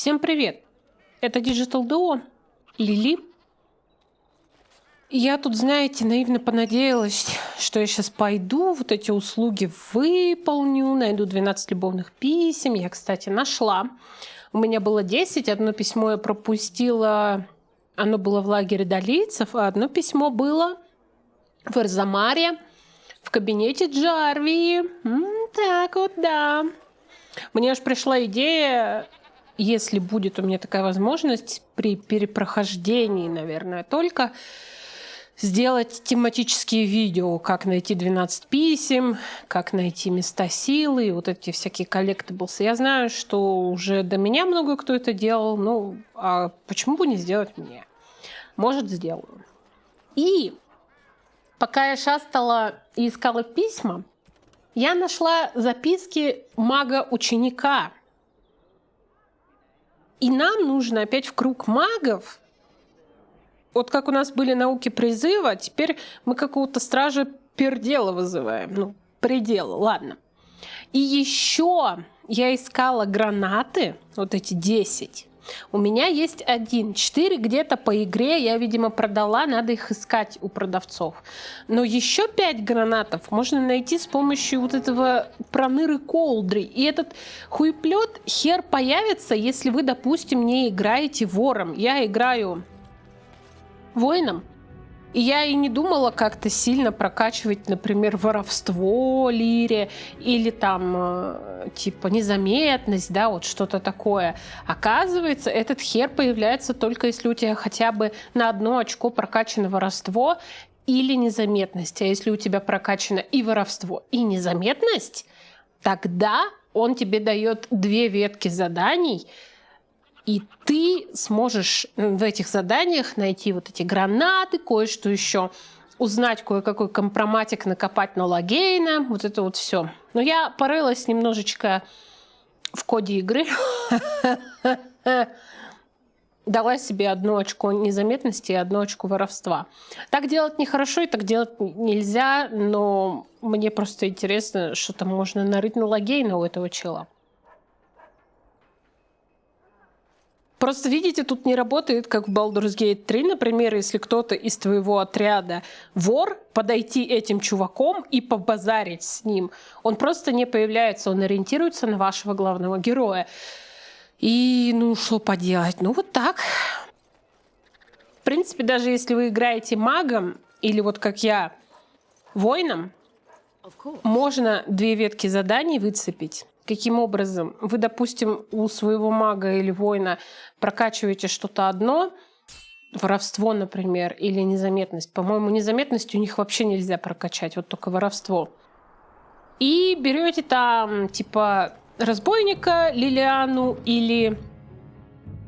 Всем привет! Это Digital Duo, Лили. Я тут, знаете, наивно понадеялась, что я сейчас пойду, вот эти услуги выполню, найду 12 любовных писем. Я, кстати, нашла. У меня было 10, одно письмо я пропустила, оно было в лагере долийцев, а одно письмо было в Эрзамаре, в кабинете Джарвии. Так вот, да. Мне аж пришла идея, если будет у меня такая возможность, при перепрохождении, наверное, только сделать тематические видео, как найти 12 писем, как найти места силы, вот эти всякие коллектаблсы. Я знаю, что уже до меня много кто это делал, ну, а почему бы не сделать мне? Может, сделаю. И пока я шастала и искала письма, я нашла записки мага-ученика. И нам нужно опять в круг магов. Вот как у нас были науки призыва, теперь мы какого-то стража пердела вызываем. Ну, предела, ладно. И еще я искала гранаты, вот эти 10. У меня есть 1. 4 где-то по игре я, видимо, продала, надо их искать у продавцов. Но еще 5 гранатов можно найти с помощью вот этого проныры Коулдри. И этот хуеплет хер появится, если вы, допустим, не играете вором. Я играю воином. И я и не думала как-то сильно прокачивать, например, воровство Лире или там типа незаметность, да, вот что-то такое. Оказывается, этот хер появляется только если у тебя хотя бы на 1 очко прокачано воровство или незаметность. А если у тебя прокачано и воровство, и незаметность, тогда он тебе дает 2 ветки заданий, и ты сможешь в этих заданиях найти вот эти гранаты, кое-что еще, узнать кое-какой компроматик, накопать на Логэйна, вот это вот все. Но я порылась немножечко в коде игры. Дала себе 1 очко незаметности и 1 очко воровства. Так делать нехорошо и так делать нельзя, но мне просто интересно, что там можно нарыть на Логэйна у этого чела. Просто, видите, тут не работает, как в Baldur's Gate 3, например, если кто-то из твоего отряда вор, подойти этим чуваком и побазарить с ним. Он просто не появляется, он ориентируется на вашего главного героя. И, ну, что поделать? Ну, вот так. В принципе, даже если вы играете магом, или вот как я, воином, можно 2 ветки заданий выцепить. Каким образом? Вы, допустим, у своего мага или воина прокачиваете что-то одно, воровство, например, или незаметность. По-моему, незаметность у них вообще нельзя прокачать, вот только воровство. И берете там, типа, разбойника, Лилиану или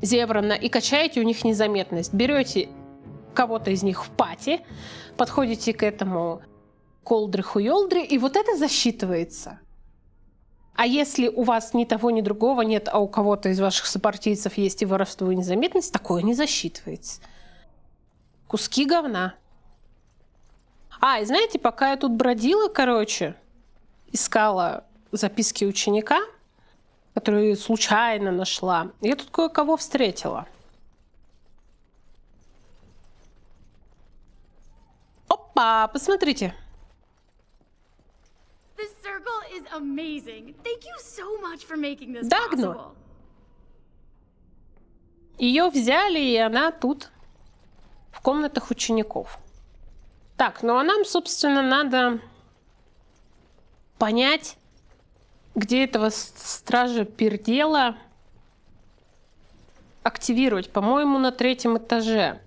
Зеврана и качаете у них незаметность. Берете кого-то из них в пати, подходите к этому Коулдри-хуёлдри, и вот это засчитывается. А если у вас ни того, ни другого нет, а у кого-то из ваших сопартийцев есть и воровство, и незаметность, такое не засчитывается. Куски говна. И знаете, пока я тут бродила, короче, искала записки ученика, которые случайно нашла, я тут кое-кого встретила. Опа, посмотрите. Дагну. Ее взяли, и она тут, в комнатах учеников. Так, ну а нам, собственно, надо понять, где этого стража пердела активировать. По-моему, на 3-м этаже.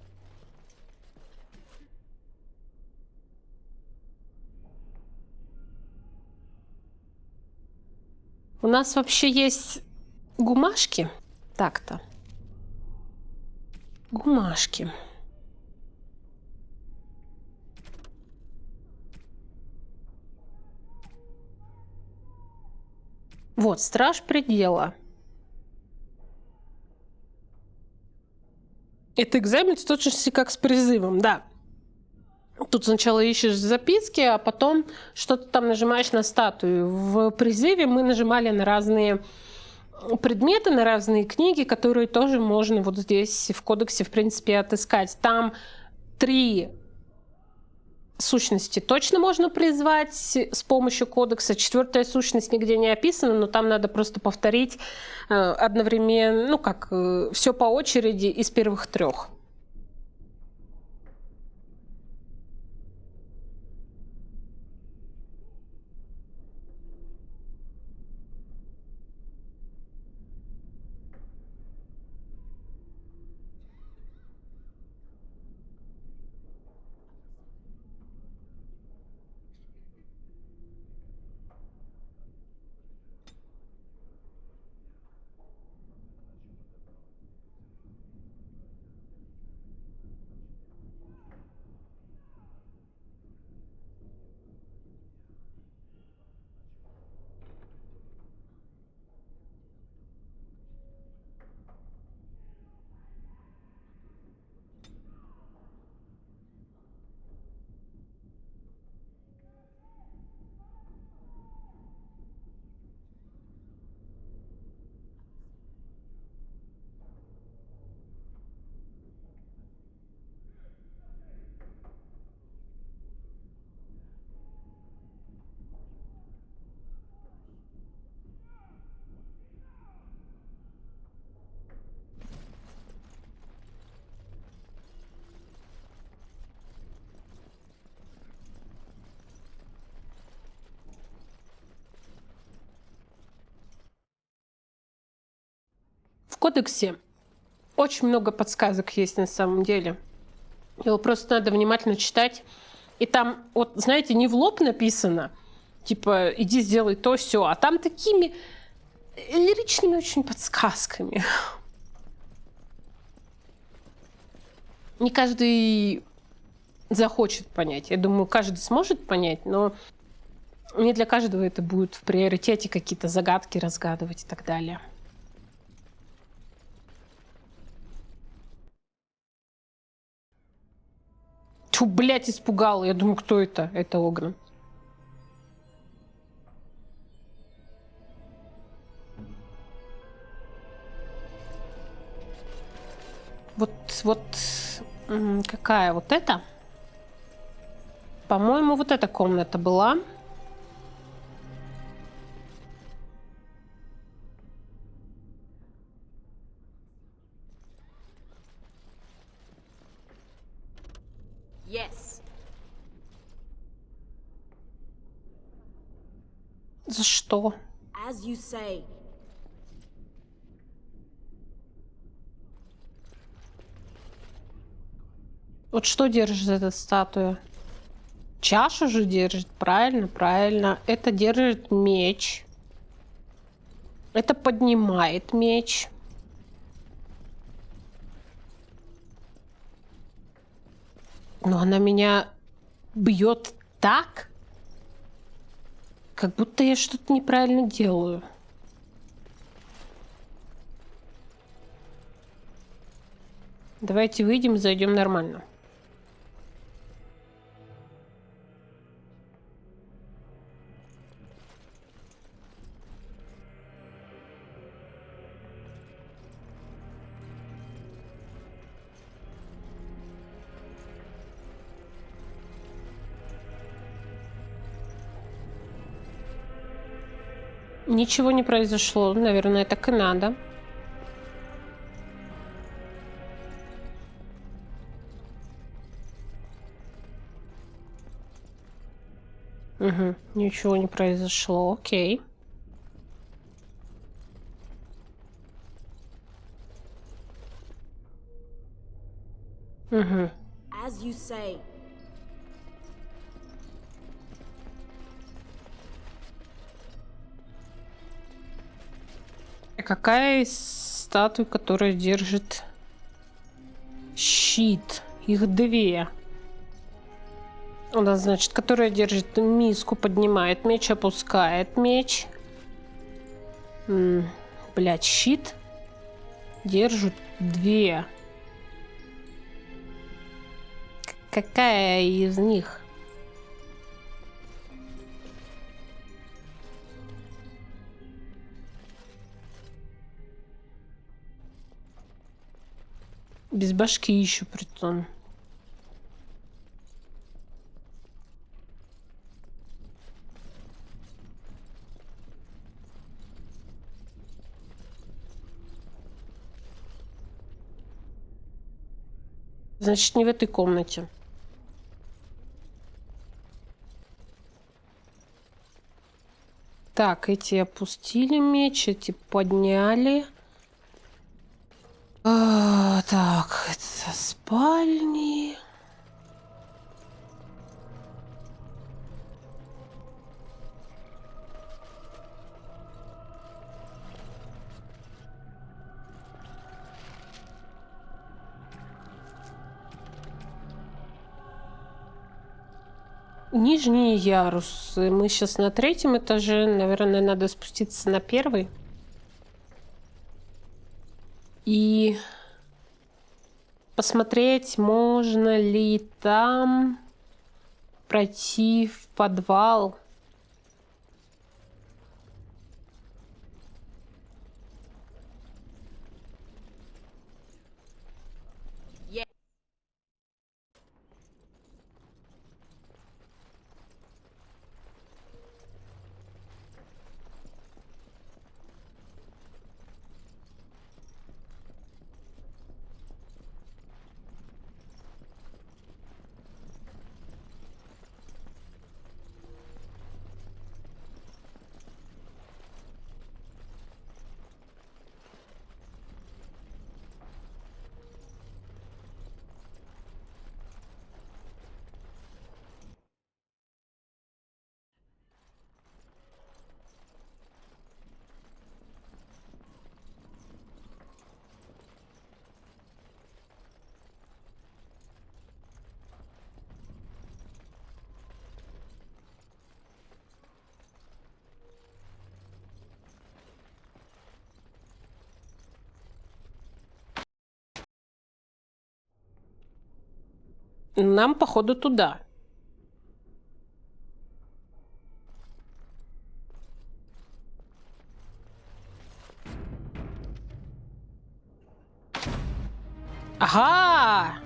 У нас вообще есть гумашки. Так-то. Гумашки. Вот, страж предела. Это экзамен в точности как с призывом, да. Тут сначала ищешь записки, а потом что-то там нажимаешь на статую. В призыве мы нажимали на разные предметы, на разные книги, которые тоже можно вот здесь в кодексе, в принципе, отыскать. Там 3 сущности точно можно призвать с помощью кодекса. 4-я сущность нигде не описана, но там надо просто повторить одновременно, ну как, все по очереди из первых 3. В кодексе очень много подсказок есть на самом деле. Его просто надо внимательно читать. И там, вот, знаете, не в лоб написано, типа, иди сделай то, сё, а там такими лиричными очень подсказками. Не каждый захочет понять. Я думаю, каждый сможет понять, но не для каждого это будет в приоритете какие-то загадки разгадывать и так далее. Тьфу, блядь, испугал. Я думаю, кто это? Это Огран. Вот какая вот эта? По-моему, вот эта комната была. Yes. За что? As you say. Вот что держит эта статуя? Чашу же держит, правильно, правильно. Это держит меч. Это поднимает меч. Но она меня бьет так, как будто я что-то неправильно делаю. Давайте выйдем и зайдем нормально. Ничего не произошло. Наверное, так и надо. Угу. Ничего не произошло. Окей. Угу. As you say. Какая из статуй, которая держит щит? Их 2. У нас, значит, которая держит миску, поднимает меч, опускает меч. Блять, щит держит 2. Какая из них? Без башки еще притом. Значит, не в этой комнате. Так, эти опустили меч, эти подняли. Так, это спальни. Нижние ярусы. Мы сейчас на 3-м этаже. Наверное, надо спуститься на 1-й. И посмотреть, можно ли там пройти в подвал. Нам, походу, туда. Ага!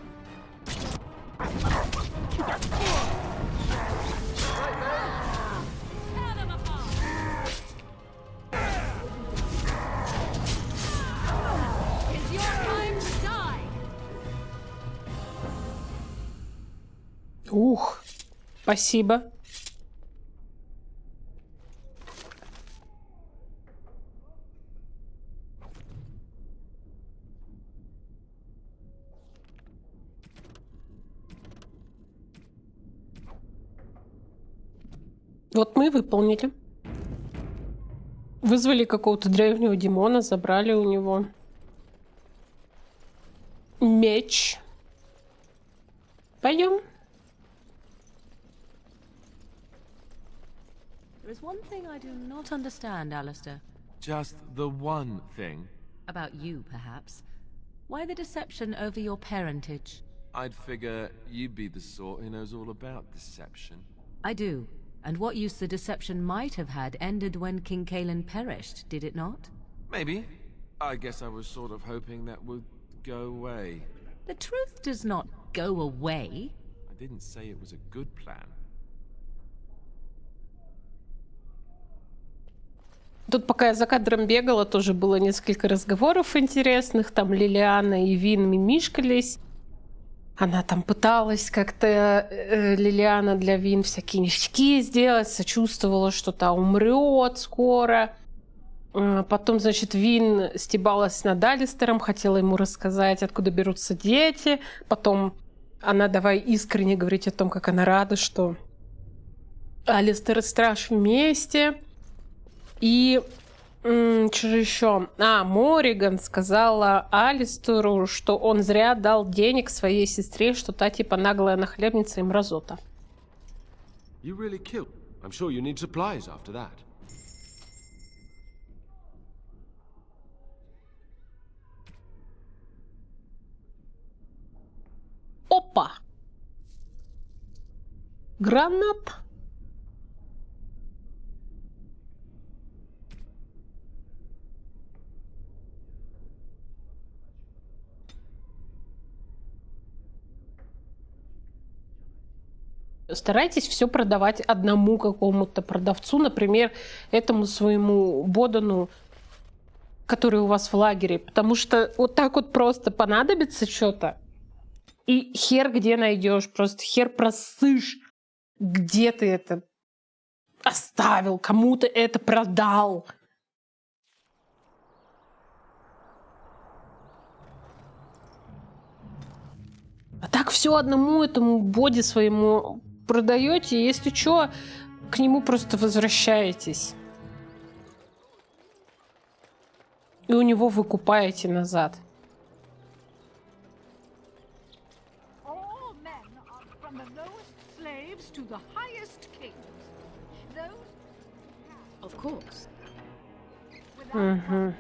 Ух, спасибо. Вот мы выполнили. Вызвали какого-то древнего демона, забрали у него меч. Пойдем. There is one thing I do not understand, Alister. Just the one thing. About you, perhaps. Why the deception over your parentage? I'd figure you'd be the sort who knows all about deception. I do. And what use the deception might have had ended when King Kaelin perished, did it not? Maybe. I guess I was sort of hoping that would go away. The truth does not go away. I didn't say it was a good plan. Тут, пока я за кадром бегала, тоже было несколько разговоров интересных. Там Лилиана и Вин мимишкались. Она там пыталась как-то, Лилиана для Вин всякие ништяки сделать, сочувствовала, что та умрет скоро. Потом, значит, Вин стебалась над Алистером, хотела ему рассказать, откуда берутся дети. Потом она давай искренне говорить о том, как она рада, что Алистер и Страж вместе. И что же еще? Мориган сказала Алистеру, что он зря дал денег своей сестре, что та типа наглая нахлебница и мразота. You really killed. I'm sure you need supplies after that. Опа! Гранат. Старайтесь все продавать одному какому-то продавцу, например, этому своему Бодану, который у вас в лагере, потому что вот так вот просто понадобится что-то, и хер где найдешь, просто хер просышь, где ты это оставил, кому ты это продал. А так все одному этому боди своему продаете, если что, к нему просто возвращаетесь. И у него выкупаете назад. All men are from the lowest slaves to the highest kings. Those Of course. without qualification.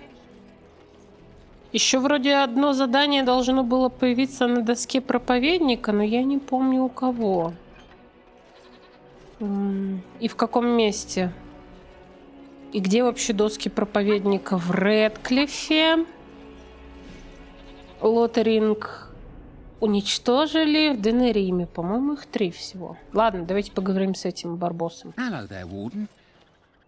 Еще вроде одно задание должно было появиться на доске проповедника, но я не помню у кого. И в каком месте. И где вообще доски проповедника? В Редклифе. Лотеринг уничтожили. В Денериме. По-моему, их 3 всего. Ладно, давайте поговорим с этим барбосом. Hello there, Warden.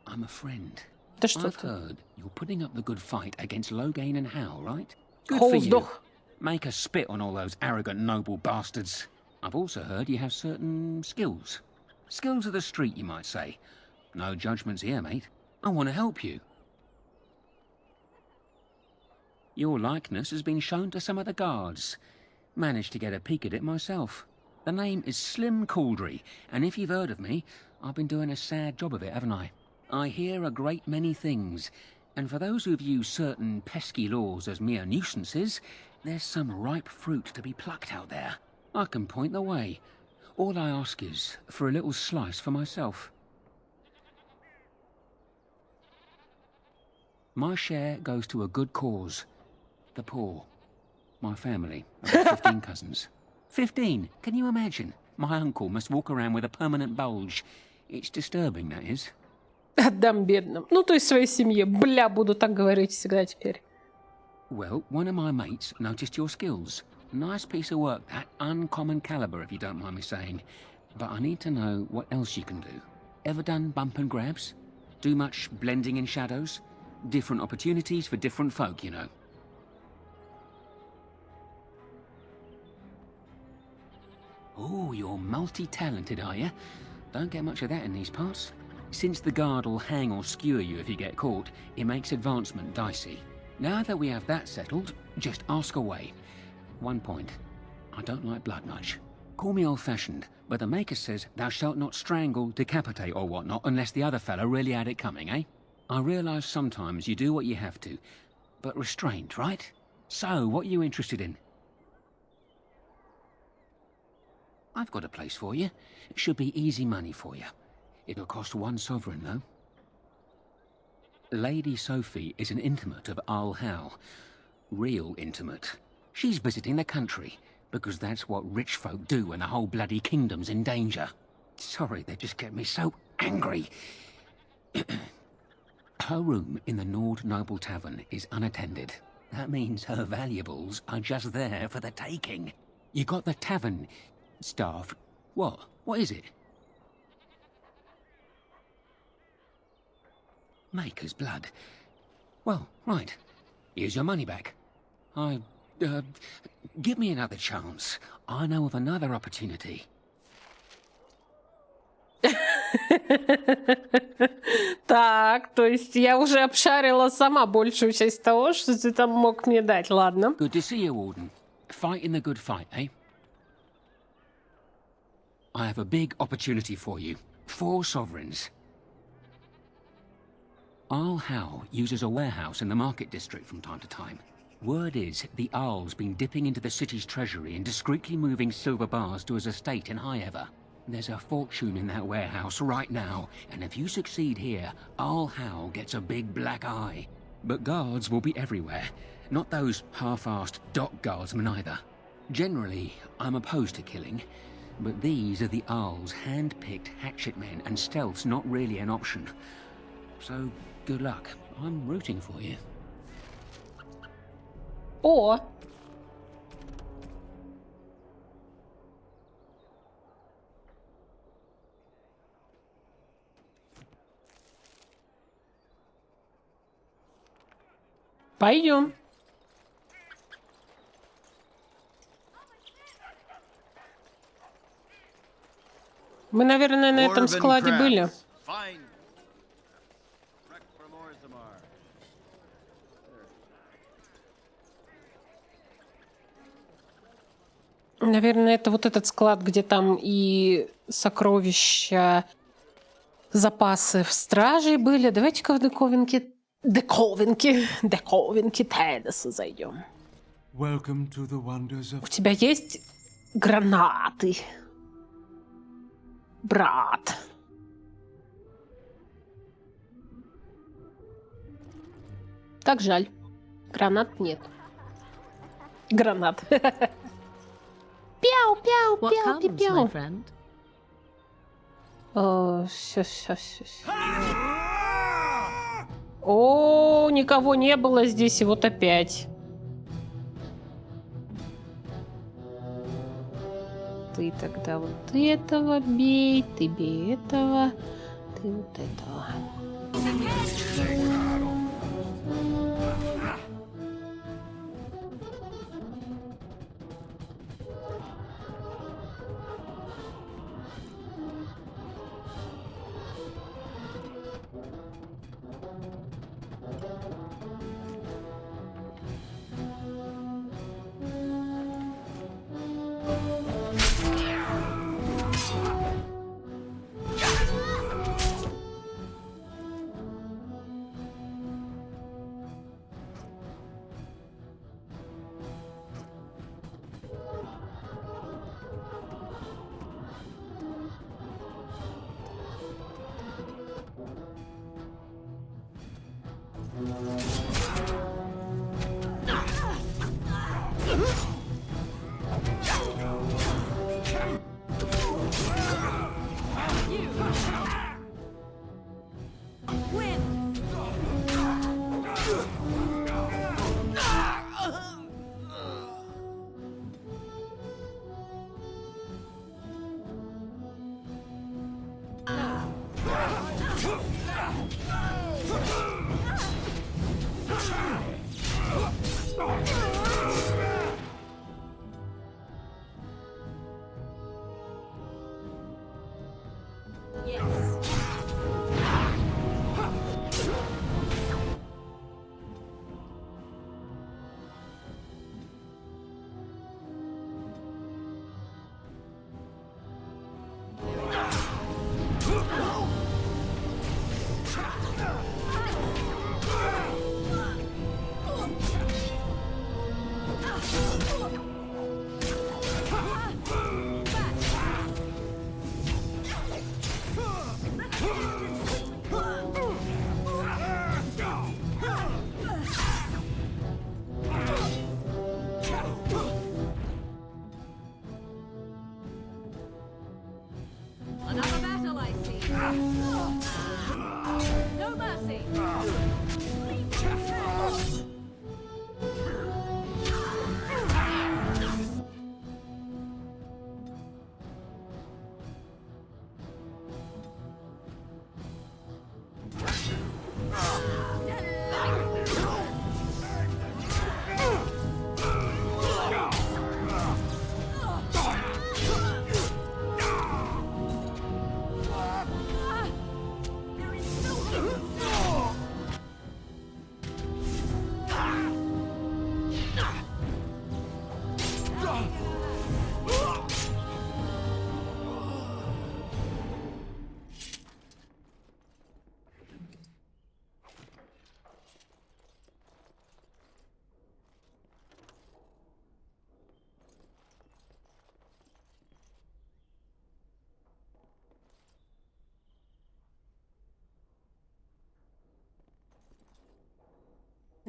I'm a friend. Да что I've ты? heard you're putting up the good fight against Loghain and Hal, right? Good Хоу for you. сдох. Make us spit on all those arrogant noble bastards. I've also heard you have certain skills. Skills of the street, you might say. No judgments here, mate. I want to help you. Your likeness has been shown to some of the guards. Managed to get a peek at it myself. The name is Slim Couldri, and if you've heard of me, I've been doing a sad job of it, haven't I? I hear a great many things, and for those who view certain pesky laws as mere nuisances, there's some ripe fruit to be plucked out there. I can point the way. All I ask is for a little slice for myself. My share goes to a good cause. The poor. My family, about 15 cousins. 15? Can you imagine? My uncle must walk around with a permanent bulge. It's disturbing, that is. Отдам бедным. Ну, то есть своей семье. Бля, буду так говорить всегда теперь. Well, one of my mates noticed your skills. Nice piece of work, that. Uncommon caliber, if you don't mind me saying. But I need to know what else you can do. Ever done bump and grabs? Do much blending in shadows? Different opportunities for different folk, you know. Oh, you're multi-talented, are you? Don't get much of that in these parts. Since the guard will hang or skewer you if you get caught, it makes advancement dicey. Now that we have that settled, just ask away. One point. I don't like blood much. Call me old-fashioned, but the Maker says thou shalt not strangle, decapitate or whatnot unless the other fellow really had it coming, eh? I realise sometimes you do what you have to, but restrained, right? So, what are you interested in? I've got a place for you. It should be easy money for you. It'll cost 1 sovereign, though. Lady Sophie is an intimate of Al Hal. Real intimate. She's visiting the country, because that's what rich folk do when the whole bloody kingdom's in danger. Sorry, they just get me so angry. Her room in the Nord Noble Tavern is unattended. That means her valuables are just there for the taking. You got the tavern staff. What? What is it? Maker's blood. Well, right. Here's your money back. Give me another chance. I know of another opportunity. Так, то есть я уже обшарила сама большую часть того, что ты там мог мне дать, ладно. Good to see you, Warden. Fighting the good fight, eh? I have a big opportunity for you. 4 sovereigns. Al Hal uses a warehouse in the market district from time to time. Word is the Arl's been dipping into the city's treasury and discreetly moving silver bars to his estate in Highever. There's a fortune in that warehouse right now, and if you succeed here, Al Hal gets a big black eye. But guards will be everywhere. Not those half-assed dock guardsmen either. Generally, I'm opposed to killing, but these are the Arl's hand-picked hatchet men, and stealth's not really an option. So, good luck. I'm rooting for you. О! Пойдем. Мы, наверное, на этом складе были. Наверное, это вот этот склад, где там и сокровища, запасы в стражей были. Давайте-ка в диковинки Тайдеса зайдем. У тебя есть гранаты, брат? Как жаль. Гранат нет. Гранат. Пяу, пяу, What пяу, comes, my пяу. friend? О, никого не было здесь, и вот опять. Ты тогда вот этого бей, ты бей этого, ты вот этого. Another battle, I see. No mercy.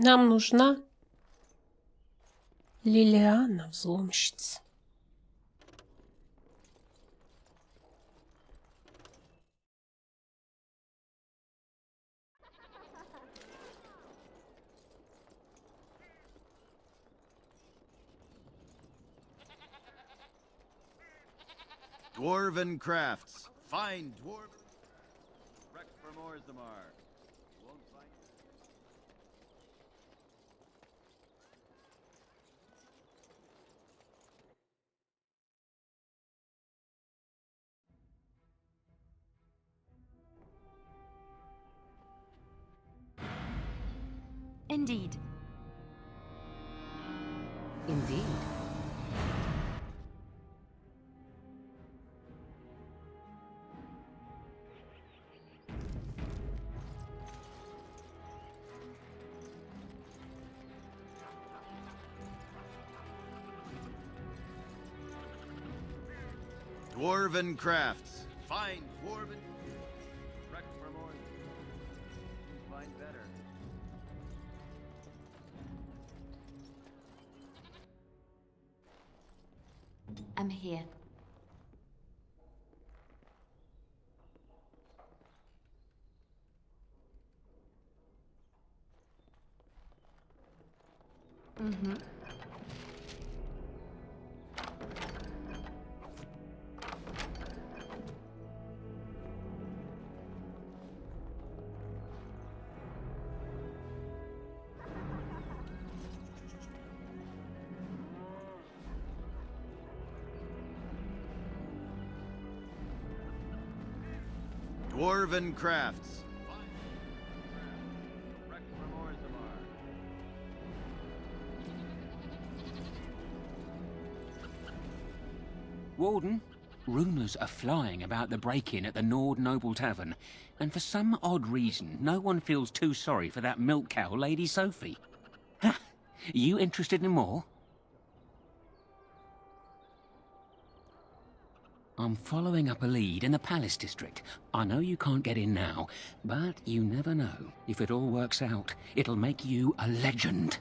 Нам нужна Лилиана, взломщица. Dwarven crafts. Find dwarven. Wreck from Orzammar. Won't find. Indeed. Indeed. Dwarven crafts. Find dwarven. Wreck for more. Find better. I'm here. Mm-hmm. Dwarven crafts. Warden, rumours are flying about the break-in at the Nord Noble Tavern, and for some odd reason, no one feels too sorry for that milk cow, Lady Sophie. Ha! You interested in more? I'm following up a lead in the Palace District. I know you can't get in now, but you never know. If it all works out, it'll make you a legend.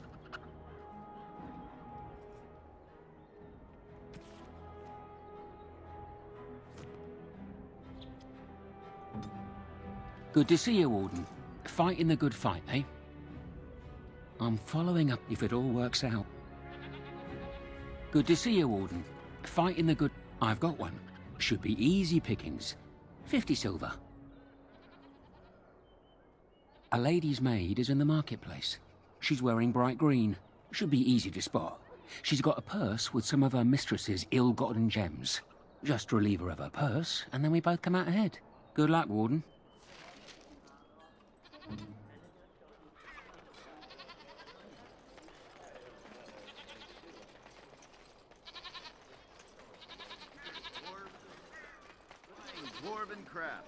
Good to see you, Warden. Fighting the good fight, eh? I'm following up if it all works out. Good to see you, Warden. Fighting the good... I've got one. Should be easy pickings. 50 silver. A lady's maid is in the marketplace. She's wearing bright green. Should be easy to spot. She's got a purse with some of her mistress's ill-gotten gems. Just relieve her of her purse, and then we both come out ahead. Good luck, Warden. Dwarven craft.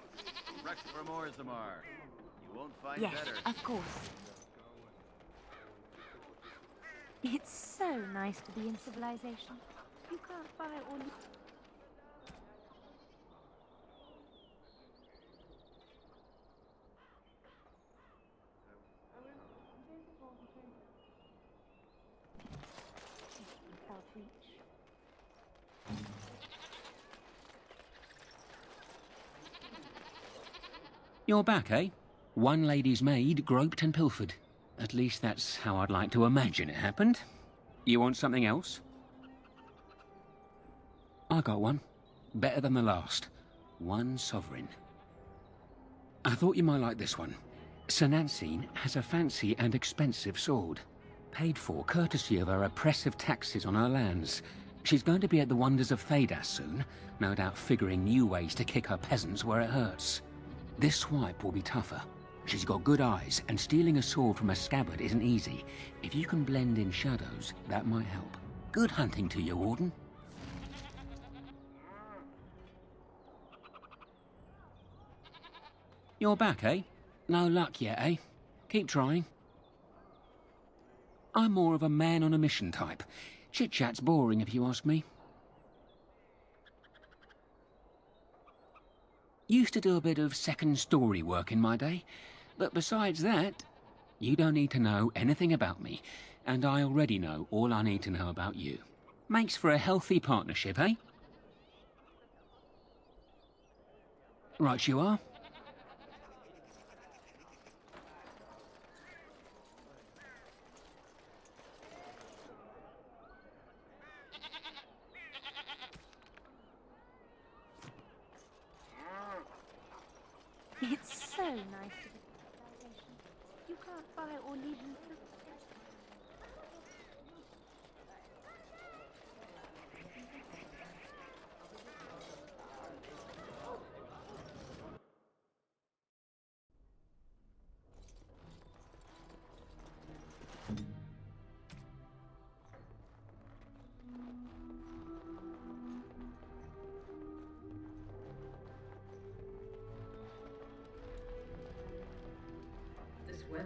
Rex for more Zamar. You won't find Yes, better. of course. It's so nice to be in civilization. You can't buy or live. Without reach. You're back, eh? One lady's maid groped and pilfered. At least that's how I'd like to imagine it happened. You want something else? I got one. Better than the last. One sovereign. I thought you might like this one. Sir Nancine has a fancy and expensive sword. Paid for courtesy of her oppressive taxes on her lands. She's going to be at the wonders of Thedas soon, no doubt figuring new ways to kick her peasants where it hurts. This swipe will be tougher. She's got good eyes, and stealing a sword from a scabbard isn't easy. If you can blend in shadows, that might help. Good hunting to you, Warden. You're back, eh? No luck yet, eh? Keep trying. I'm more of a man on a mission type. Chit-chat's boring if you ask me. Used to do a bit of second story work in my day, but besides that, you don't need to know anything about me, and I already know all I need to know about you. Makes for a healthy partnership, eh? Right you are. It's so nice to be in civilization. You can't buy or live in civilization.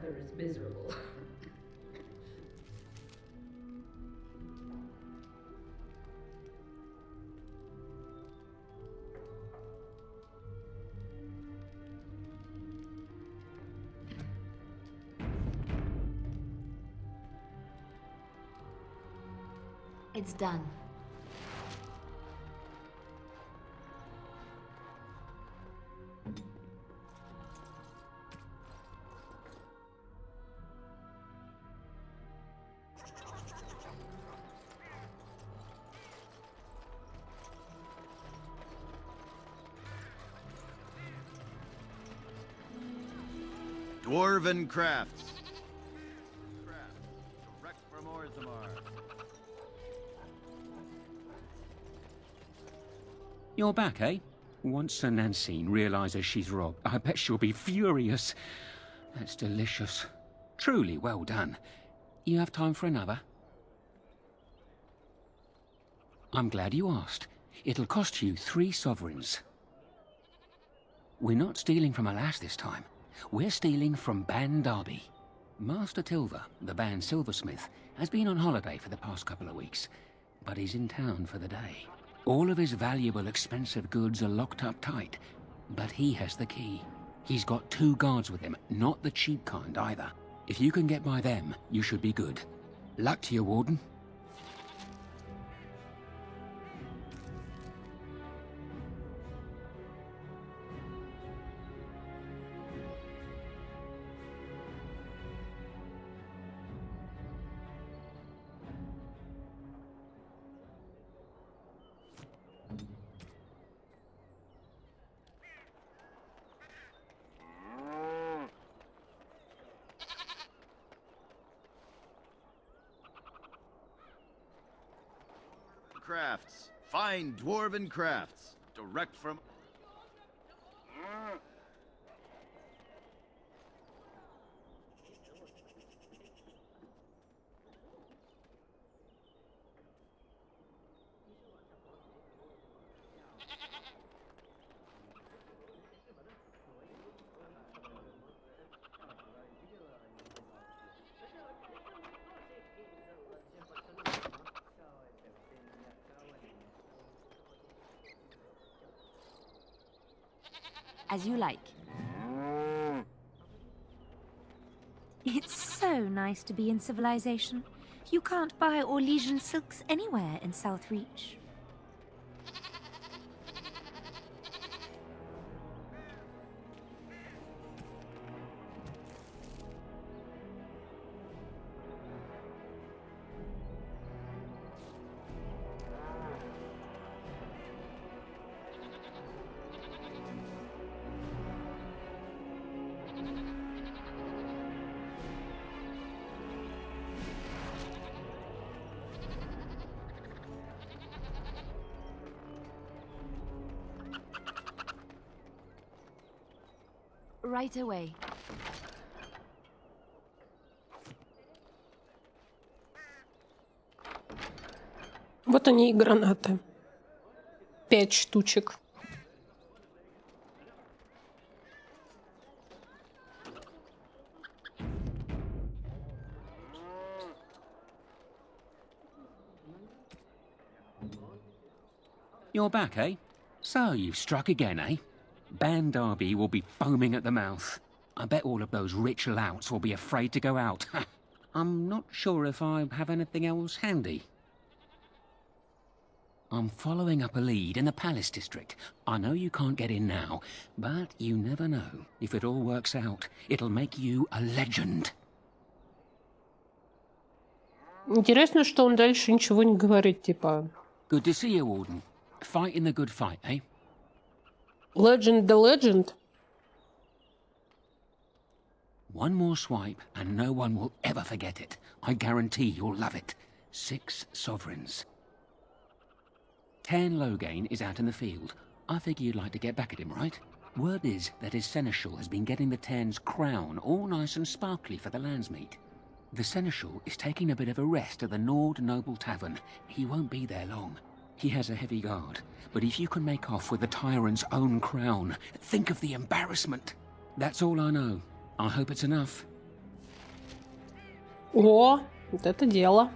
weather is miserable. It's done. Dwarven crafts. Direct from Orzammar. You're back, eh? Once Sir Nancine realizes she's robbed, I bet she'll be furious. That's delicious. Truly well done. You have time for another? I'm glad you asked. It'll cost you 3 sovereigns. We're not stealing from a lass this time. We're stealing from Ban Darby. Master Tilver, the Ban silversmith, has been on holiday for the past couple of weeks, but he's in town for the day. All of his valuable, expensive goods are locked up tight, but he has the key. He's got 2 guards with him, not the cheap kind either. If you can get by them, you should be good. Luck to you, Warden. Crafts. Fine dwarven crafts. Direct from... As you like. It's so nice to be in civilization. You can't buy Orlesian silks anywhere in Southreach. Right away. Вот они и гранаты. 5 штучек. You're back, eh? So you've struck again, eh? Ban Darby will be foaming at the mouth. I bet all of those rich louts will be afraid to go out. I'm not sure if I have anything else handy. I'm following up a lead in the Palace District. I know you can't get in now, but you never know. If it all works out, it'll make you a legend. Интересно, что он дальше ничего не говорит, типа... Good to see you, Warden. Fighting the good fight, eh? Legend the legend? One more swipe, and no one will ever forget it. I guarantee you'll love it. 6 sovereigns. 10 Loghain is out in the field. I figure you'd like to get back at him, right? Word is that his seneschal has been getting the Ten's crown all nice and sparkly for the landsmeet. The seneschal is taking a bit of a rest at the Nord Noble Tavern. He won't be there long. He has a heavy guard, but if you can make off with the tyrant's own crown, think of the embarrassment. That's all I know. I hope it's enough. О, вот это дело.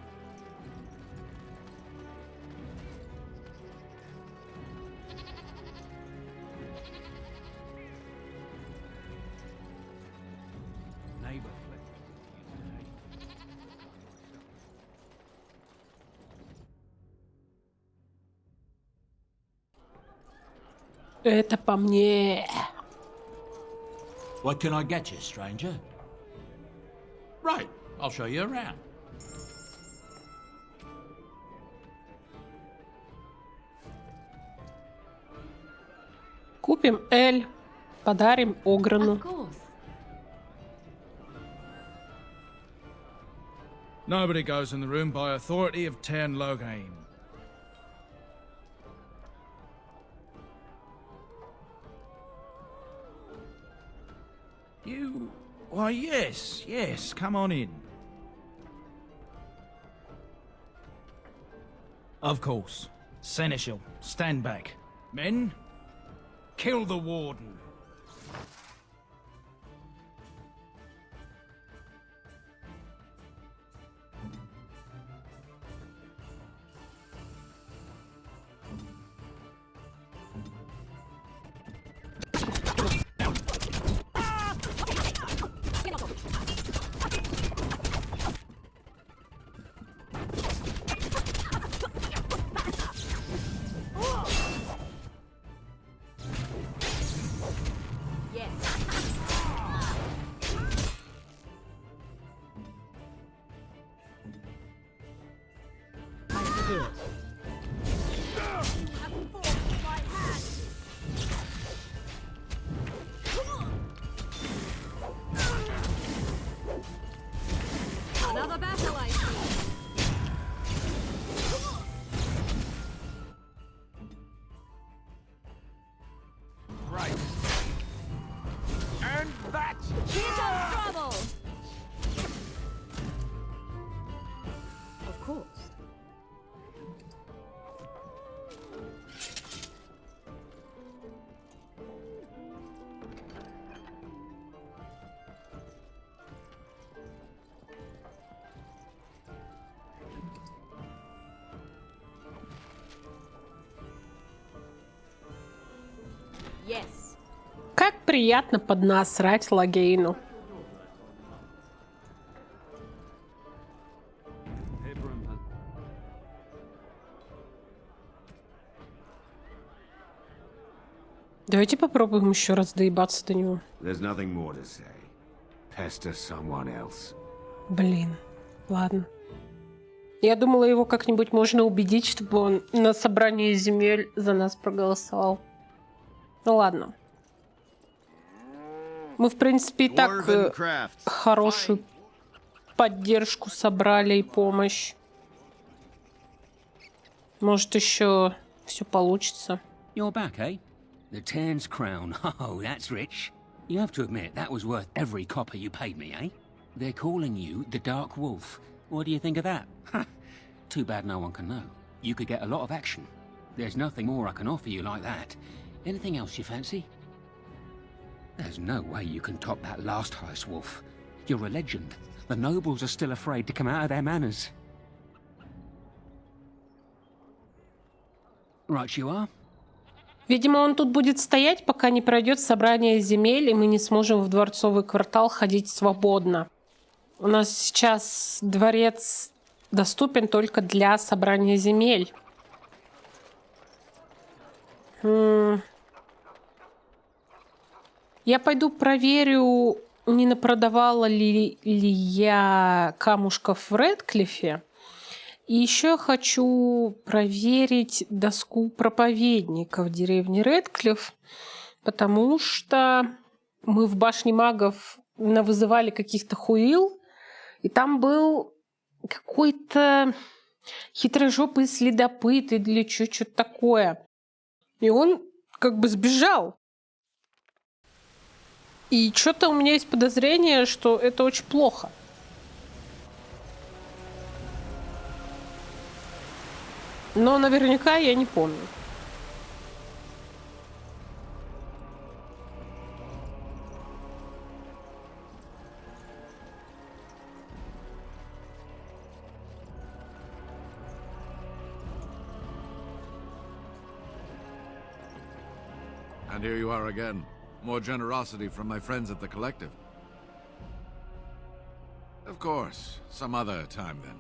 Это по мне. What can I get you, stranger? Right, I'll show you around. Купим Эль, подарим Ограну. Of course. Nobody goes in the room by authority of Tern Loghain. You... Why, yes, come on in. Of course. Seneschal, stand back. Men, kill the warden. Another battle, I see. Right. And that. Hit of trouble. Of course. Yes. Как приятно поднасрать Логэйну. Давайте попробуем еще раз доебаться до него. There's nothing more to say. Pester someone else. Блин, ладно. Я думала, его как-нибудь можно убедить, чтобы он на собрании земель за нас проголосовал. Ну ладно. Мы, в принципе, и так хорошую поддержку собрали и помощь. Может, еще все получится. You're back, eh? The Tern's crown. Oh, that's rich. You have to admit, that was worth every copper you paid me, eh? They're calling you the Dark Wolf. What do you think of that? Too bad no one can know. You could get a lot of action. There's nothing more I can offer you like that. Anything else you fancy? There's no way you can top that last heist, Wolf. You're a legend. The nobles are still afraid to come out of their manors. Right you are. Видимо, он тут будет стоять, пока не пройдет собрание земель, и мы не сможем в дворцовый квартал ходить свободно. У нас сейчас дворец доступен только для собрания земель. Я пойду проверю, не напродавала ли я камушков в Редклифе. И еще я хочу проверить доску проповедника в деревне Редклифф, потому что мы в башне магов навызывали каких-то хуил, и там был какой-то хитрожопый следопыт или что-то такое. И он как бы сбежал. И что-то у меня есть подозрение, что это очень плохо. Но наверняка я не помню. And here you are again. More generosity from my friends at the collective. Of course, some other time then.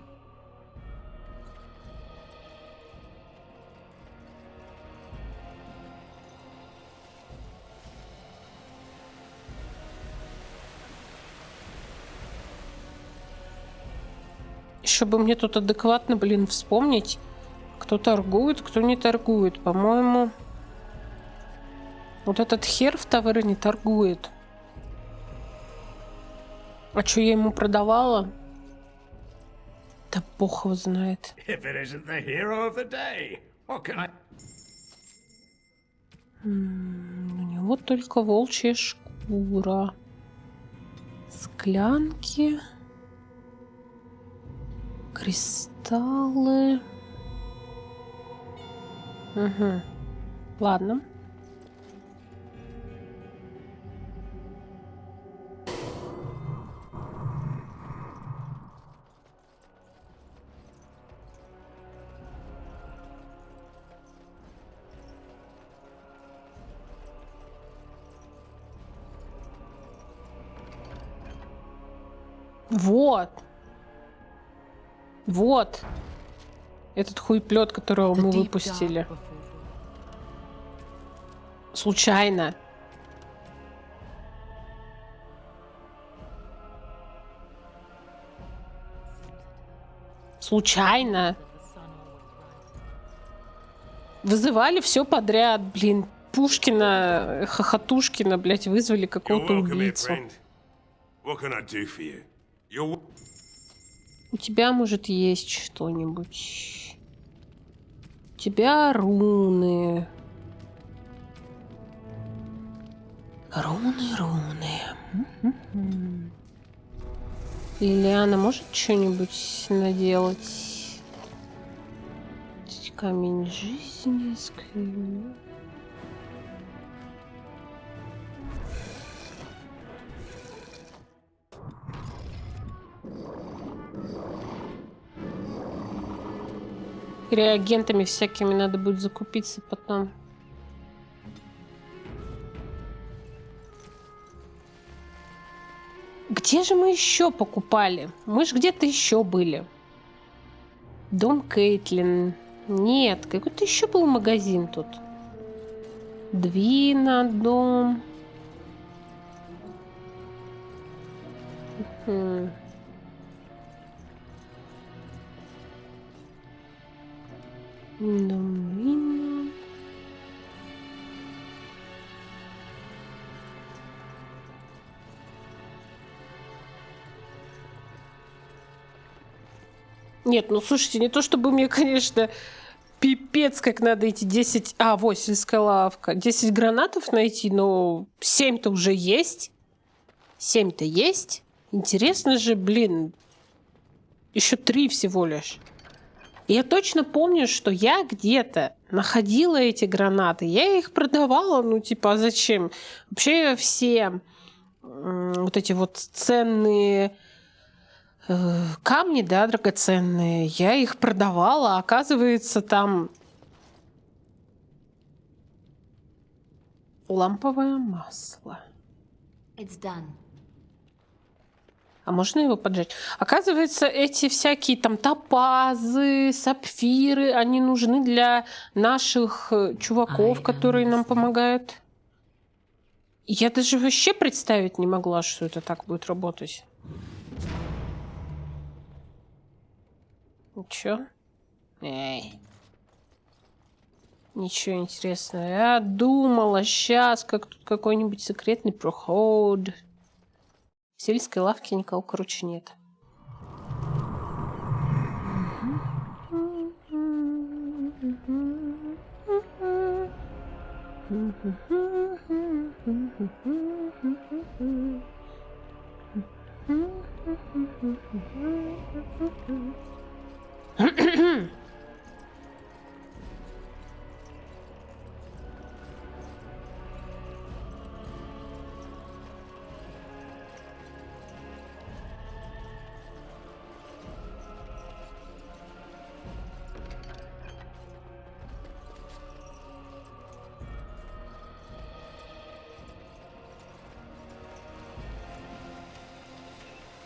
Еще бы мне тут адекватно, блин, вспомнить, кто торгует, кто не торгует. По-моему, вот этот хер в таверне не торгует. А что я ему продавала? Да бог его знает. У него только волчья шкура. Склянки. Кристаллы. Угу. Ладно. Вот. Вот. Этот хуеплет, которого мы выпустили. Случайно. Случайно. Вызывали все подряд, блин. Пушкина, Хохотушкина, блять, вызвали какого-то убийцу. У тебя, может, есть что-нибудь. У тебя руны. Руны. Лилиана может что-нибудь наделать? Камень жизни. Реагентами всякими надо будет закупиться потом. Где же мы еще покупали? Мы же где-то еще были. Дом Кейтлин. Нет, какой-то еще был магазин тут. Двина, дом. Двина. Нет, ну слушайте, не то чтобы мне, конечно, пипец, как надо эти 10... вот, сельская лавка. 10 гранатов найти, но 7-то уже есть. 7-то есть. Интересно же, блин. Еще 3 всего лишь. Я точно помню, что я где-то находила эти гранаты. Я их продавала, ну типа, а зачем? Вообще все вот эти вот ценные... камни, да, драгоценные, я их продавала, а оказывается, там ламповое масло. А можно его поджечь? Оказывается, эти всякие там топазы, сапфиры, они нужны для наших чуваков, которые нам помогают. Я даже вообще представить не могла, что это так будет работать. Ничего? Эй. Ничего интересного. Я думала, сейчас как тут какой-нибудь секретный проход. В сельской лавке никого, короче, нет.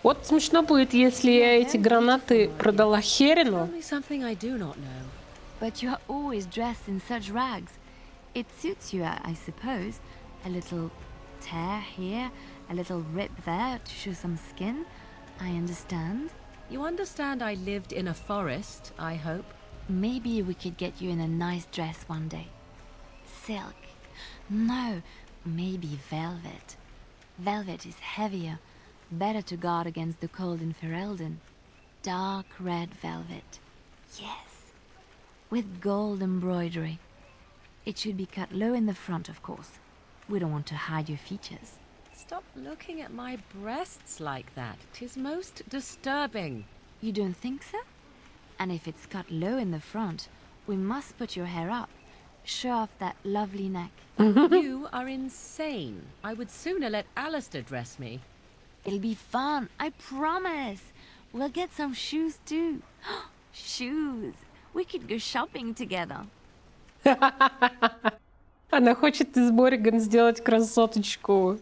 Вот смешно будет, если я эти гранаты продала Херину. Only something I do not know. But you're always dressed in such rags. It suits you, I suppose. A little tear here, a little rip there to show some skin. I understand. You understand I lived in a forest, I hope? Maybe we could get you in a nice dress one day. Silk. No, maybe velvet. Velvet is heavier, better to guard against the cold in Ferelden. Dark red velvet. Yes. With gold embroidery. It should be cut low in the front, of course. We don't want to hide your features. Stop looking at my breasts like that. 'Tis most disturbing. You don't think so? And if it's cut low in the front, we must put your hair up. Show off that lovely neck. You are insane. I would sooner let Alister dress me. It'll be fun, I promise. We'll get some shoes too. Shoes. We could go shopping together. Она хочет из Морриган сделать красоточку.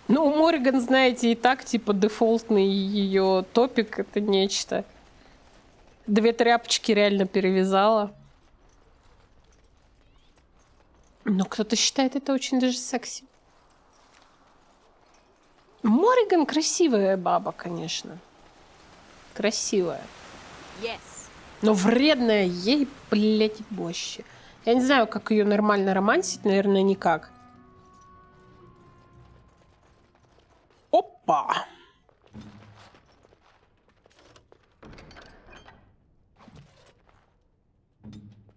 Ну, у Морриган, знаете, и так, типа, дефолтный ее топик — это нечто. 2 тряпочки реально перевязала. Но кто-то считает это очень даже секси. Морриган красивая баба, конечно. Красивая. Yes. Но вредная ей, блядь, боще. Я не знаю, как ее нормально романсить, наверное, никак. Опа!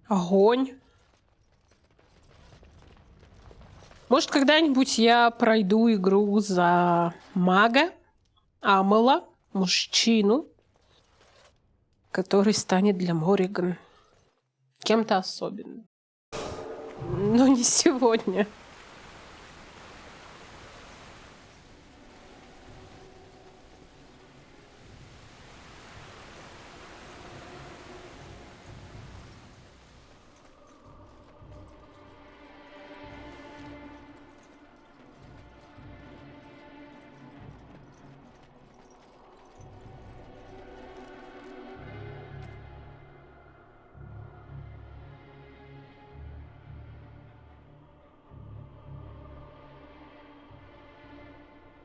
Огонь. Может, когда-нибудь я пройду игру за мага, Амела, мужчину, который станет для Морриган кем-то особенным. Но не сегодня.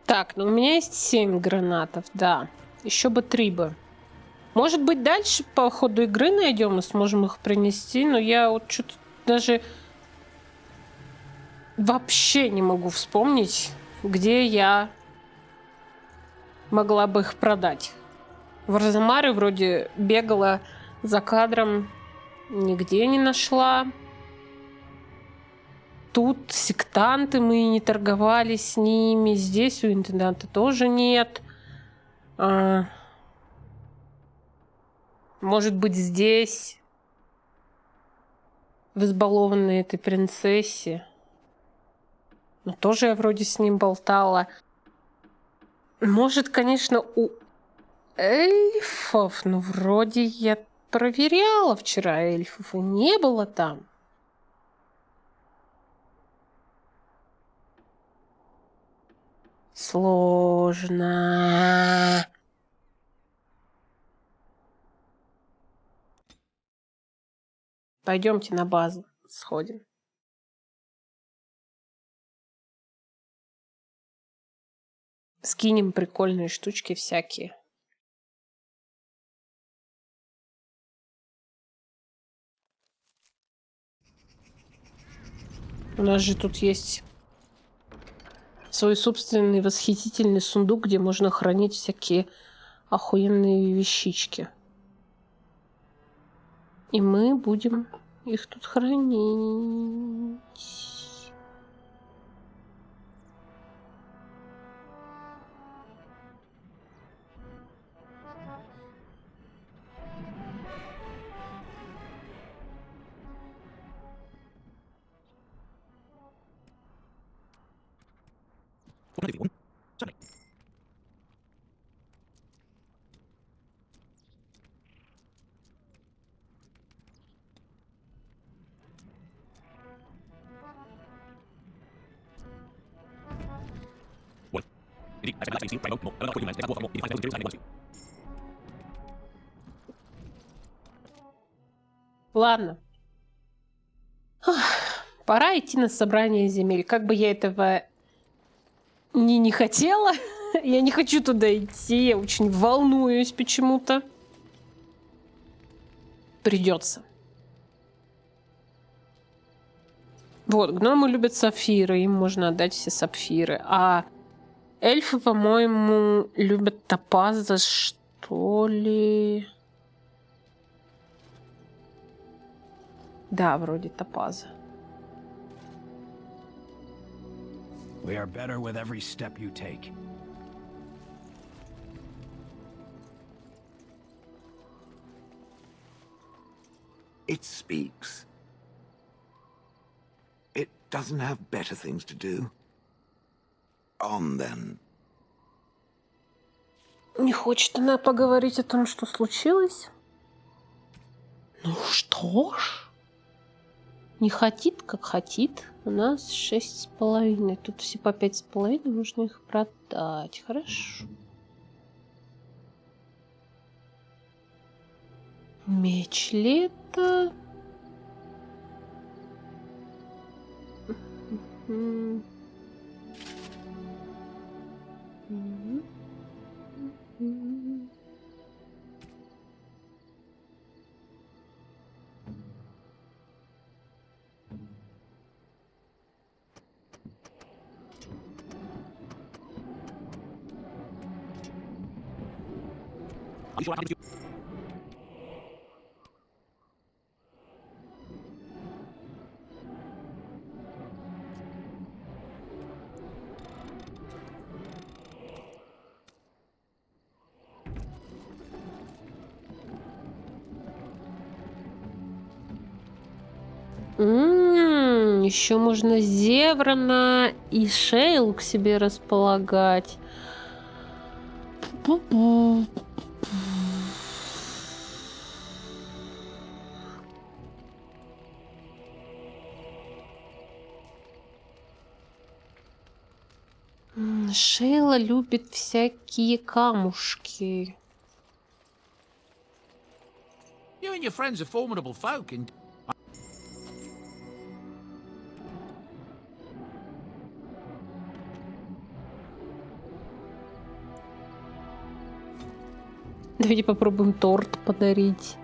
Так, ну у меня есть 7 гранатов, да. Еще бы 3 бы. Может быть, дальше по ходу игры найдем и сможем их принести, но я вот что-то даже вообще не могу вспомнить, где я могла бы их продать. В Арзамаре вроде бегала за кадром, нигде не нашла. Тут сектанты, мы не торговали с ними. Здесь у интенданта тоже нет. Может быть, здесь в избалованной этой принцессе. Но тоже я вроде с ним болтала. Может, конечно, у эльфов. Но вроде я проверяла вчера эльфов, и не было там. Сложно. Пойдемте на базу сходим. Скинем прикольные штучки всякие. У нас же тут есть свой собственный восхитительный сундук, где можно хранить всякие охуенные вещички. И мы будем их тут хранить. Ладно. Пора идти на собрание земель. Как бы я этого не хотела, я не хочу туда идти, я очень волнуюсь почему-то. Придется. Вот, гномы любят сапфиры, им можно отдать все сапфиры. А эльфы, по-моему, любят топазы, что ли? Да, вроде топаза. We are better with every step you take. It speaks. It doesn't have better things to do. On then. Не хочет она поговорить о том, что случилось? Ну что ж. Не хотит, как хотит. У нас 6,5. Тут все по 5,5. Нужно их продать. Хорошо. Меч лета. Еще можно Зеврана и Шейл к себе располагать. Шейла любит всякие камушки. You and your friends are formidable folk, and Давайте попробуем торт подарить.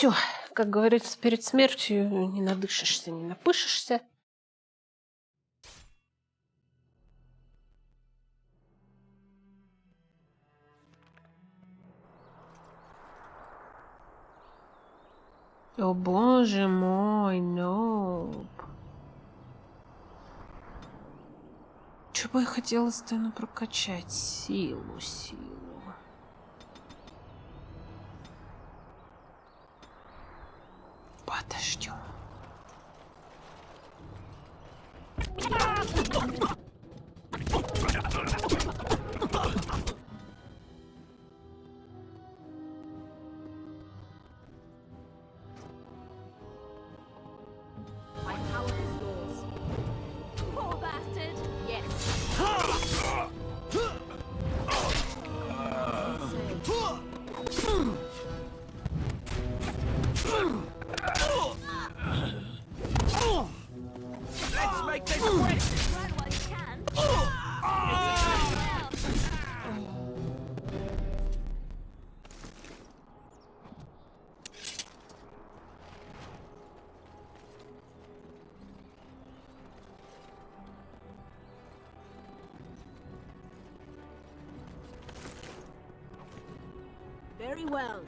Все, как говорится, перед смертью не надышишься, не напышешься. О боже мой, no. Чё бы я хотела стену прокачать? Силу. Подождем. My power is yours. Poor bastard. Yes. let's make this quick. Run while you can. Very well.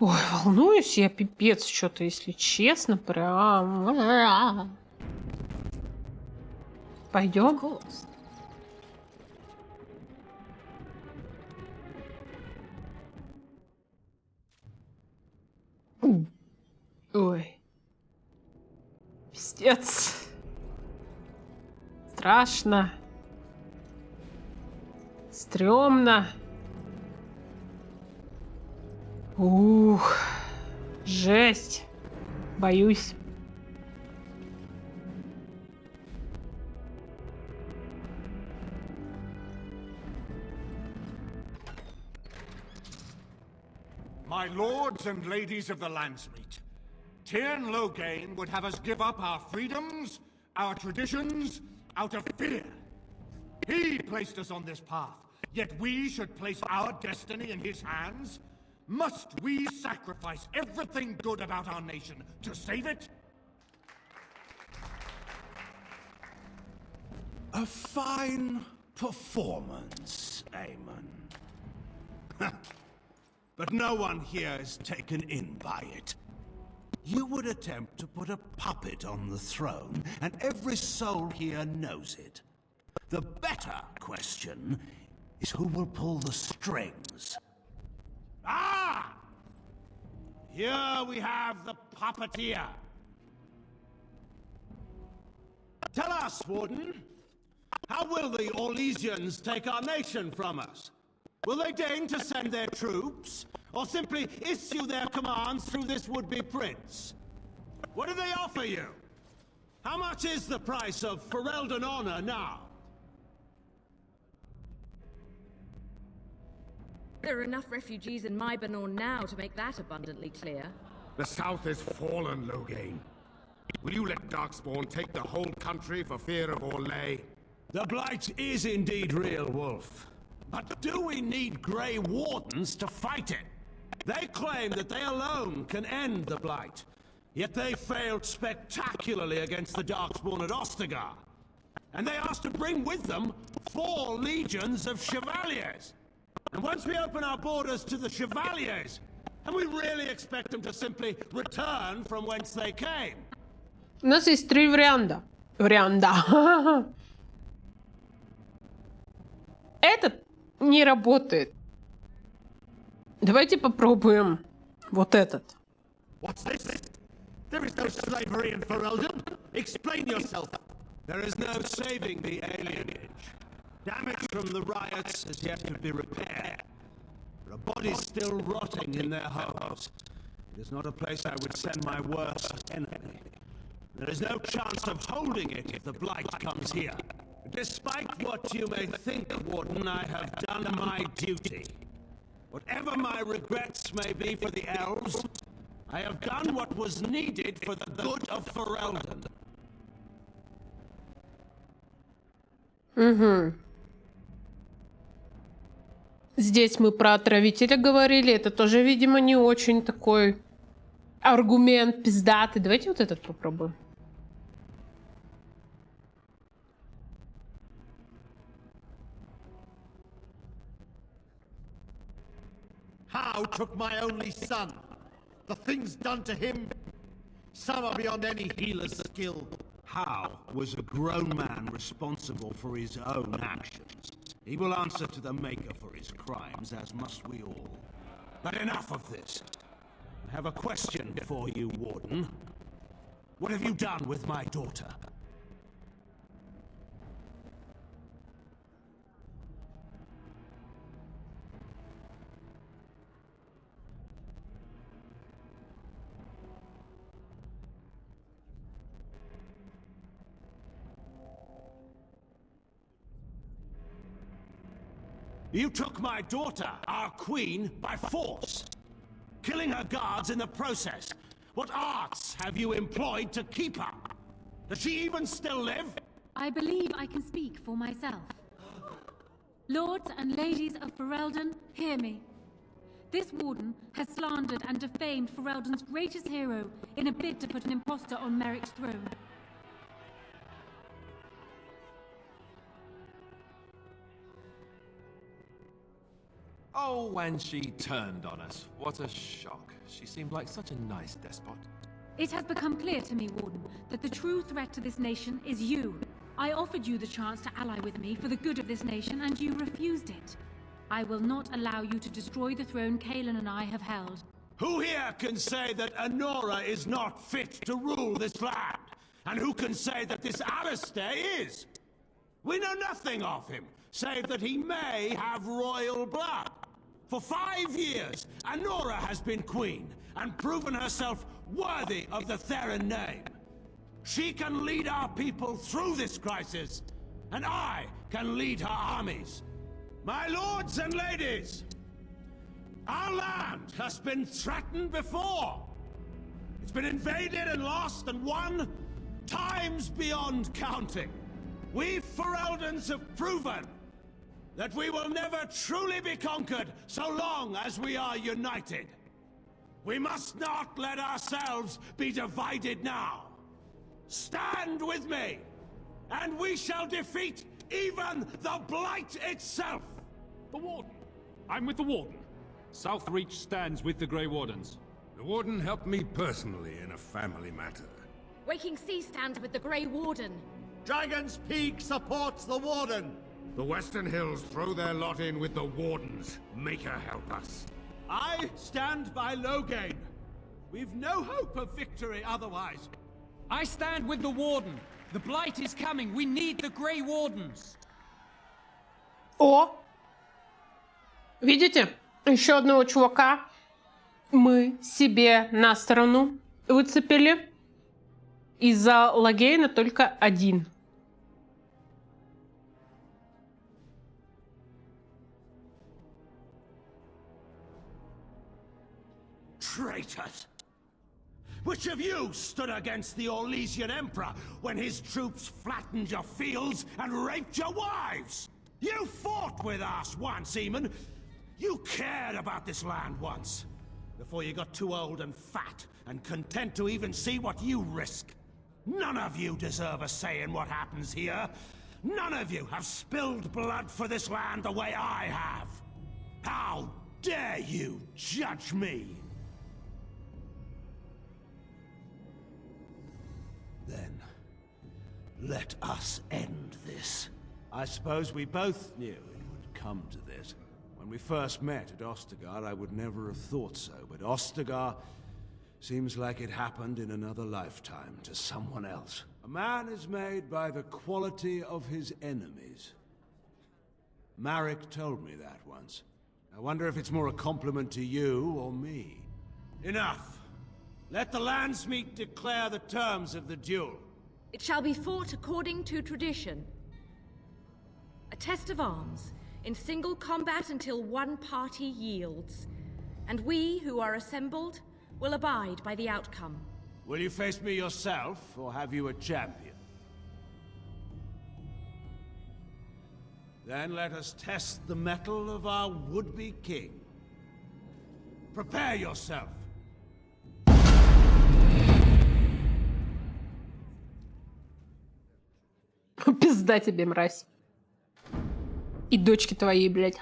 Ой, волнуюсь я пипец что-то, если честно, прям. Пойдем. Ой. Пиздец. Страшно. Стрёмно. Ух. Жесть. Боюсь. My lords and ladies of the Landsmeet, Tyrn Loghain would have us give up our freedoms, our traditions, out of fear. He placed us on this path, yet we should place our destiny in his hands? Must we sacrifice everything good about our nation to save it? A fine performance, Aemon. But no one here is taken in by it. You would attempt to put a puppet on the throne, and every soul here knows it. The better question is who will pull the strings. Ah! Here we have the puppeteer. Tell us, Warden, how will the Orlesians take our nation from us? Will they deign to send their troops, or simply issue their commands through this would-be prince? What do they offer you? How much is the price of Ferelden honor now? There are enough refugees in Mybanor now to make that abundantly clear. The South is fallen, Loghain. Will you let Darkspawn take the whole country for fear of Orlais? The Blight is indeed real, Wolf. But do we need Grey Wardens to fight it? They claim that they alone can end the Blight. Yet they failed spectacularly against the Darkspawn at Ostagar. And they asked to bring with them 4 legions of Chevaliers. And once we open our borders to the Chevaliers, and we really expect them to simply return from whence they came? У нас есть 3 варианта. Этот не работает. Давайте попробуем вот этот. What's this? There is no slavery in Ferelden. Explain yourself. There is no saving the alienage. Damage from the riots has yet to be repaired. There are bodies still rotting in their homes. It is not a place I would send my worst enemy. There is no chance of holding it if the Blight comes here. Despite what you may think, Warden, I have done my duty. Whatever my regrets may be for the elves, I have done what was needed for the good of Ferelden. Угу. Здесь мы про отравителя говорили. Это тоже, видимо, не очень такой аргумент пиздатый. Давайте вот этот попробуем. How took my only son? The things done to him, some are beyond any healer's skill. How was a grown man responsible for his own actions? He will answer to the Maker for his crimes, as must we all. But enough of this. I have a question for you, Warden. What have you done with my daughter? You took my daughter, our queen, by force, killing her guards in the process. What arts have you employed to keep her? Does she even still live? I believe I can speak for myself. Lords and ladies of Ferelden, hear me. This warden has slandered and defamed Ferelden's greatest hero in a bid to put an impostor on Merrick's throne. Oh, when she turned on us, what a shock. She seemed like such a nice despot. It has become clear to me, Warden, that the true threat to this nation is you. I offered you the chance to ally with me for the good of this nation, and you refused it. I will not allow you to destroy the throne Kaelin and I have held. Who here can say that Anora is not fit to rule this land? And who can say that this Alisters is? We know nothing of him, save that he may have royal blood. For 5 years, Anora has been queen, and proven herself worthy of the Theron name. She can lead our people through this crisis, and I can lead her armies. My lords and ladies, our land has been threatened before. It's been invaded and lost and won times beyond counting. We Fereldens have proven that we will never truly be conquered so long as we are united. We must not let ourselves be divided now. Stand with me, and we shall defeat even the Blight itself. The Warden. I'm with the Warden. Southreach stands with the Grey Wardens. The Warden helped me personally in a family matter. Waking Sea stands with the Grey Warden. Dragon's Peak supports the Warden. The Western Hills throw their lot in with the Wardens. Make her help us. I stand by Loghain. We've no hope of victory otherwise. I stand with the Warden. The Blight is coming. We need the Grey Wardens. О! Видите? Еще одного чувака мы себе на сторону выцепили. Из-за Логэйна только один. Traitors! Which of you stood against the Orlesian Emperor when his troops flattened your fields and raped your wives? You fought with us once, Eamon. You cared about this land once. Before you got too old and fat and content to even see what you risk. None of you deserve a say in what happens here. None of you have spilled blood for this land the way I have. How dare you judge me? Then, let us end this. I suppose we both knew it would come to this. When we first met at Ostagar, I would never have thought so, but Ostagar seems like it happened in another lifetime to someone else. A man is made by the quality of his enemies. Marek told me that once. I wonder if it's more a compliment to you or me. Enough! Let the Landsmeet declare the terms of the duel. It shall be fought according to tradition. A test of arms, in single combat until one party yields. And we, who are assembled, will abide by the outcome. Will you face me yourself, or have you a champion? Then let us test the mettle of our would-be king. Prepare yourself. Пизда тебе, мразь. И дочки твоей, блядь.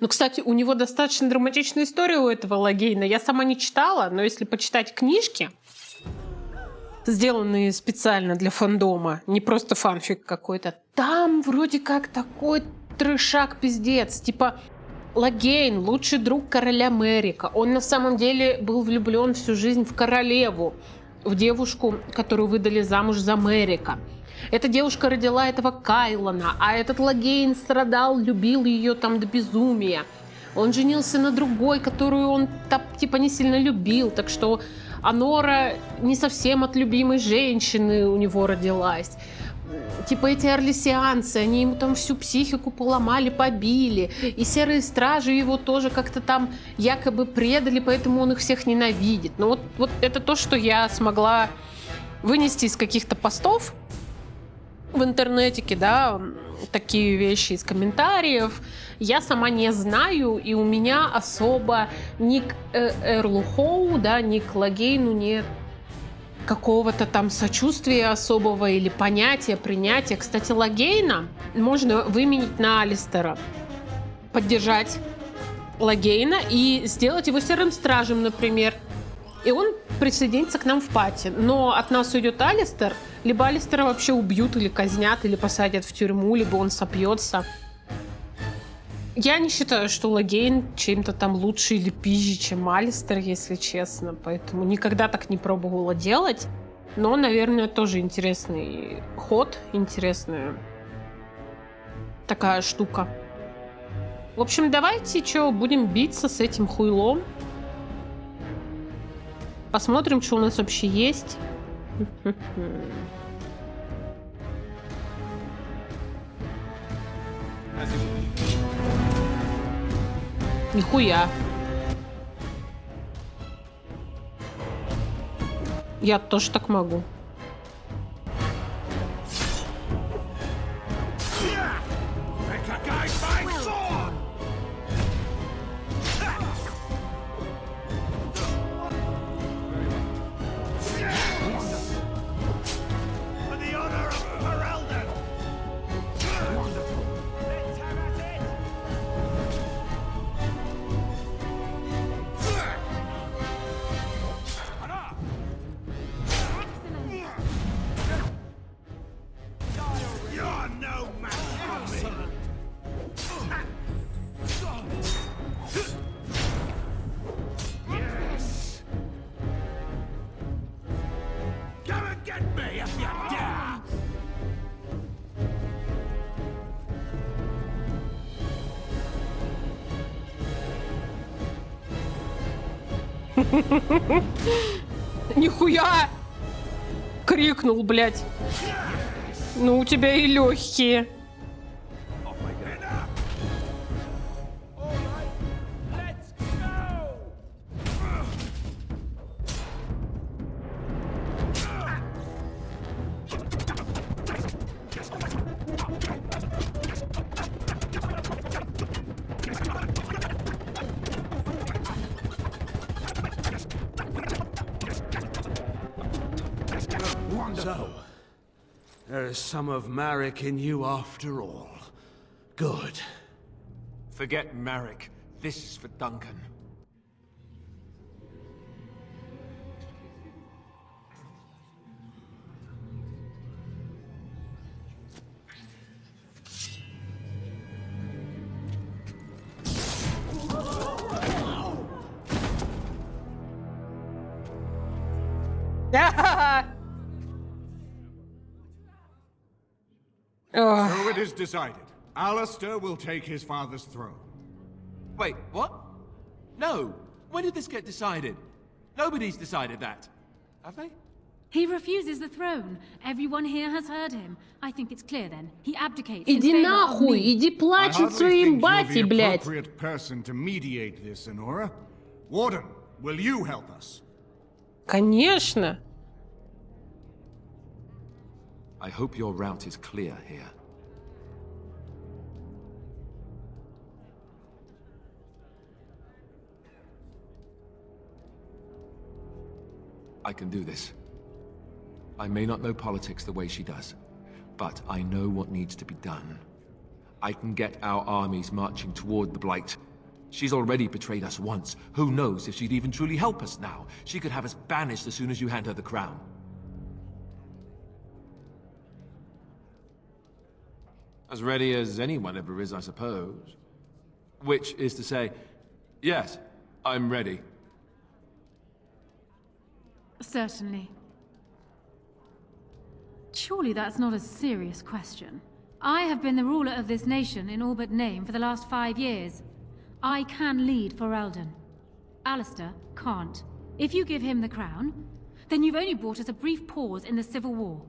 Ну, кстати, у него достаточно драматичная история у этого Логэйна. Я сама не читала, но если почитать книжки, сделанные специально для фандома, не просто фанфик какой-то, там вроде как такой трешак пиздец. Типа, Логэйн, лучший друг короля Мерика. Он на самом деле был влюблен всю жизнь в королеву, в девушку, которую выдали замуж за Мерика. Эта девушка родила этого Кайлона, а этот Логэйн страдал, любил ее там до безумия. Он женился на другой, которую он типа не сильно любил, так что Анора не совсем от любимой женщины у него родилась. Типа эти орлесианцы, они ему там всю психику поломали, побили. И серые стражи его тоже как-то там якобы предали, поэтому он их всех ненавидит. Но вот это то, что я смогла вынести из каких-то постов в интернетике, да, такие вещи из комментариев. Я сама не знаю, и у меня особо ни к Эрлу Хоу, да, ни к Логэйну нет какого-то там сочувствия особого или понятия, принятия. Кстати, Логэйна можно выменить на Алистера. Поддержать Логэйна и сделать его серым стражем, например. И он присоединится к нам в пати. Но от нас уйдет Алистер, либо Алистера вообще убьют или казнят, или посадят в тюрьму, либо он сопьется. Я не считаю, что Логэйн чем-то там лучше или пизже, чем Алистер, если честно. Поэтому никогда так не пробовала делать. Но, наверное, тоже интересный ход, интересная такая штука. В общем, давайте будем биться с этим хуйлом. Посмотрим, что у нас вообще есть. Нихуя. Я тоже так могу. Нихуя! Крикнул, блядь. Ну, у тебя и легкие. So, there is some of Marek in you after all. Good. Forget Marek. This is for Duncan. So it is decided. Allister will take his father's throne. Wait, what? No. When did this get decided? Nobody's decided that. Have they? He refuses the throne. Everyone here has heard him. I think it's clear then. He abdicates. Иди нахуй, иди плачь своим бате, блядь. The appropriate person to mediate this, Enora. Warden, will you help us? Конечно. I hope your route is clear here. I can do this. I may not know politics the way she does, but I know what needs to be done. I can get our armies marching toward the Blight. She's already betrayed us once. Who knows if she'd even truly help us now? She could have us banished as soon as you hand her the crown. As ready as anyone ever is, I suppose. Which is to say, yes, I'm ready. Certainly. Surely that's not a serious question. I have been the ruler of this nation in all but name for the last 5 years. I can lead Ferelden. Alistair can't. If you give him the crown, then you've only brought us a brief pause in the civil war.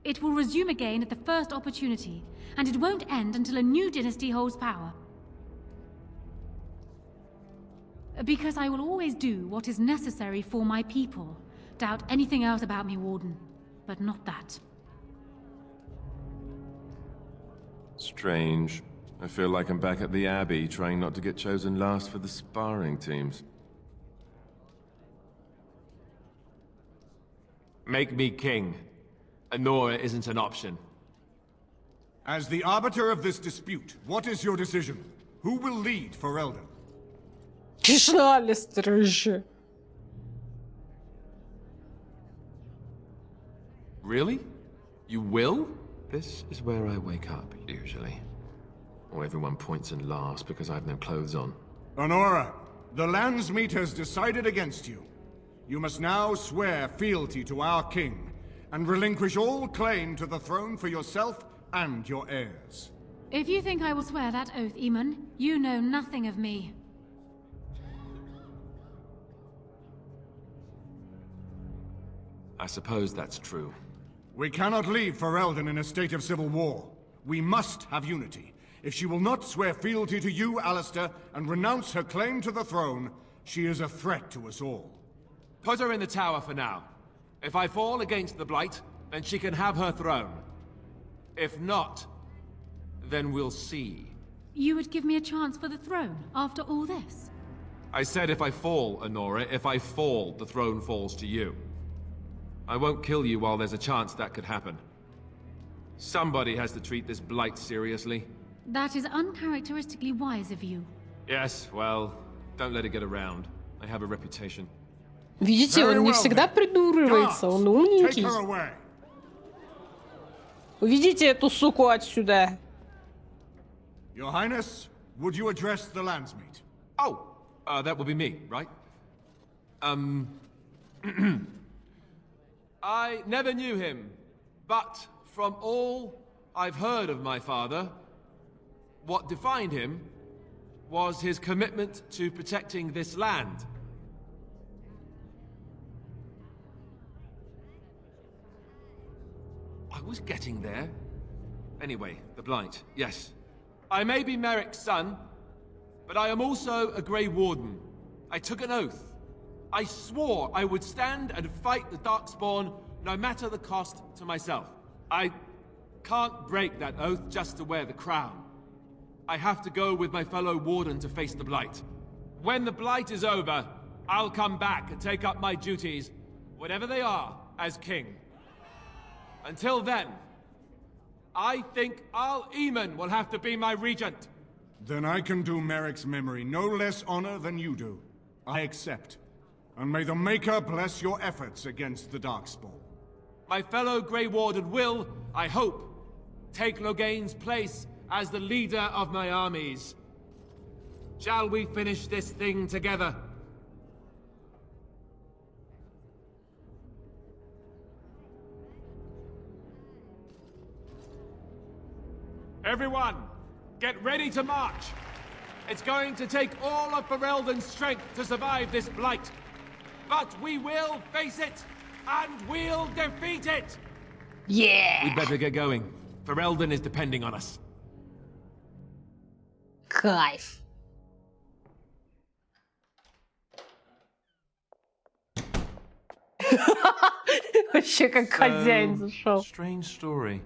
It will resume again at the first opportunity, and it won't end until a new dynasty holds power. Because I will always do what is necessary for my people. Doubt anything else about me, Warden, but not that. Strange. I feel like I'm back at the Abbey, trying not to get chosen last for the sparring teams. Make me king. Honora isn't an option. As the arbiter of this dispute, what is your decision? Who will lead Ferelden? Конечно, Алистер еще. Really? You will? This is where I wake up, usually. Or everyone points and laughs because I have no clothes on. Honora, the Landsmeet has decided against you. You must now swear fealty to our king, and relinquish all claim to the throne for yourself and your heirs. If you think I will swear that oath, Eamon, you know nothing of me. I suppose that's true. We cannot leave Ferelden in a state of civil war. We must have unity. If she will not swear fealty to you, Alistair, and renounce her claim to the throne, she is a threat to us all. Put her in the tower for now. If I fall against the Blight, then she can have her throne. If not, then we'll see. You would give me a chance for the throne after all this? I said if I fall, Honora. If I fall, the throne falls to you. I won't kill you while there's a chance that could happen. Somebody has to treat this Blight seriously. That is uncharacteristically wise of you. Yes, well, don't let it get around. I have a reputation. Видите, он не всегда придуривается, он умненький. Уведите эту суку отсюда. Your Highness, would you address the Landsmeet? Oh, that will be me, right? I never knew him, but from all I've heard of my father, what defined him was his commitment to protecting this land. I was getting there. Anyway, the Blight, yes. I may be Merrick's son, but I am also a Grey Warden. I took an oath. I swore I would stand and fight the Darkspawn, no matter the cost to myself. I can't break that oath just to wear the crown. I have to go with my fellow Warden to face the Blight. When the Blight is over, I'll come back and take up my duties, whatever they are, as king. Until then, I think Al Eamon will have to be my regent. Then I can do Merrick's memory no less honor than you do. I accept. And may the Maker bless your efforts against the Darkspawn. My fellow Grey Warden will, I hope, take Loghain's place as the leader of my armies. Shall we finish this thing together? Everyone, get ready to march! It's going to take all of Ferelden's strength to survive this Blight. But we will face it, and we'll defeat it! Yeah! We'd better get going. Ferelden is depending on us. Кайф. Вообще как хозяин зашел. Strange story.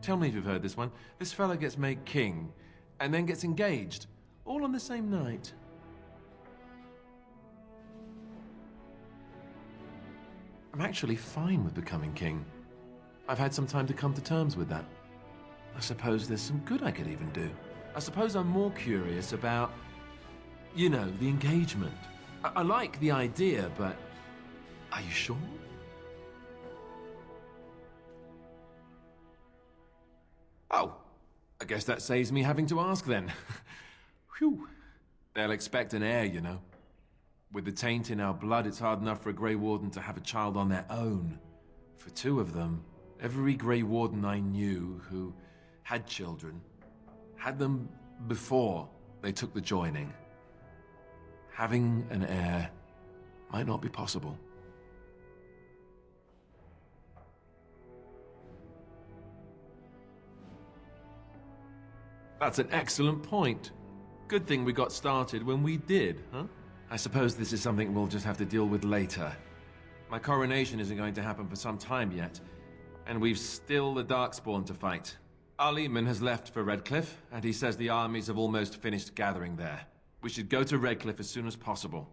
Tell me if you've heard this one. This fella gets made king, and then gets engaged, all on the same night. I'm actually fine with becoming king. I've had some time to come to terms with that. I suppose there's some good I could even do. I suppose I'm more curious about, you know, the engagement. I like the idea, but are you sure? Oh, I guess that saves me having to ask then. Phew. They'll expect an heir, you know. With the taint in our blood, it's hard enough for a Grey Warden to have a child on their own. For two of them, every Grey Warden I knew who had children had them before they took the joining. Having an heir might not be possible. That's an excellent point. Good thing we got started when we did, huh? I suppose this is something we'll just have to deal with later. My coronation isn't going to happen for some time yet, and we've still the Darkspawn to fight. Al Eamon has left for Redcliffe, and he says the armies have almost finished gathering there. We should go to Redcliffe as soon as possible.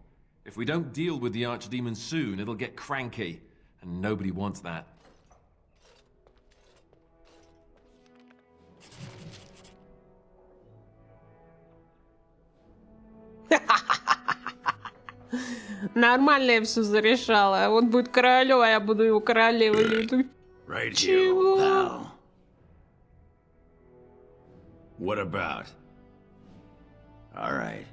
If we don't deal with the Archdemon soon, it'll get cranky, And nobody wants that. Нормально я все зарешала. Он будет королем, а я буду его королевой. Right here, Чего? old pal. What about? All right.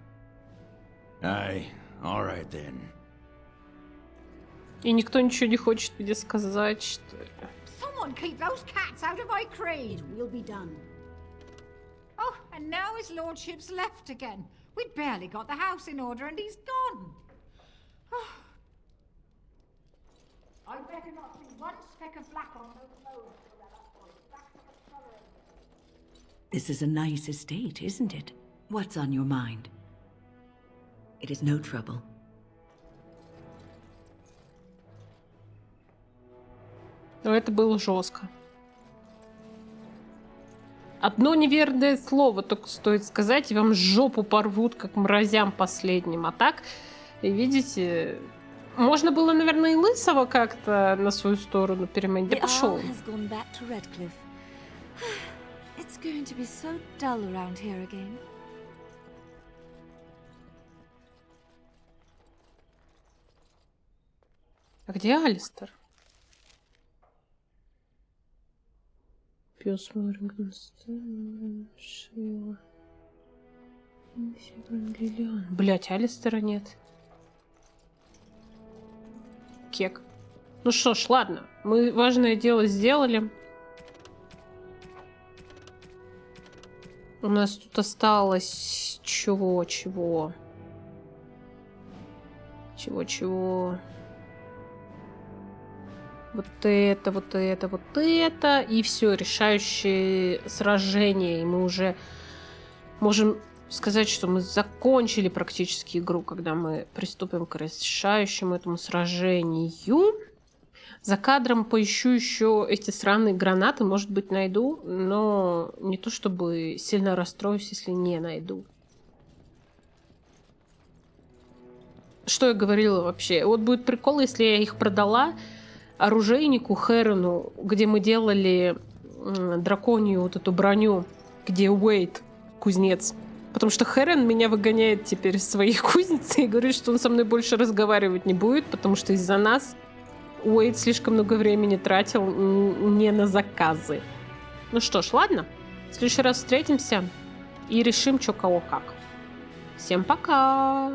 All right then. И никто ничего не хочет мне сказать, что ли. Someone keep those cats out of my crate. We'll be done. Oh, and now his lordship's left again. We'd barely got the house in order and he's gone. I better not see one speck of black on those roads. This is a nice estate, isn't it? What's on your mind? It is no trouble. Но это было жестко. Одно неверное слово только стоит сказать, и вам жопу порвут, как мразям последним. А так, видите, можно было, наверное, и Лысого как-то на свою сторону переманить. Да пошел. It's going to be so dull around here again. А где Алистер? Пес Моргенстern. Блять, Алистера нет. Кек. Ну что ж, ладно. Мы важное дело сделали. У нас тут осталось чего. Вот это. И все, решающее сражение. И мы уже можем сказать, что мы закончили практически игру, когда мы приступим к решающему этому сражению. За кадром поищу еще эти сраные гранаты. Может быть, найду, но не то чтобы сильно расстроюсь, если не найду. Что я говорила вообще? Вот будет прикол, если я их продала оружейнику Херону, где мы делали драконью вот эту броню, где Уэйд, кузнец. Потому что Херон меня выгоняет теперь из своей кузницы и говорит, что он со мной больше разговаривать не будет, потому что из-за нас Уэйд слишком много времени тратил не на заказы. Ну что ж, ладно. В следующий раз встретимся и решим, что кого как. Всем пока!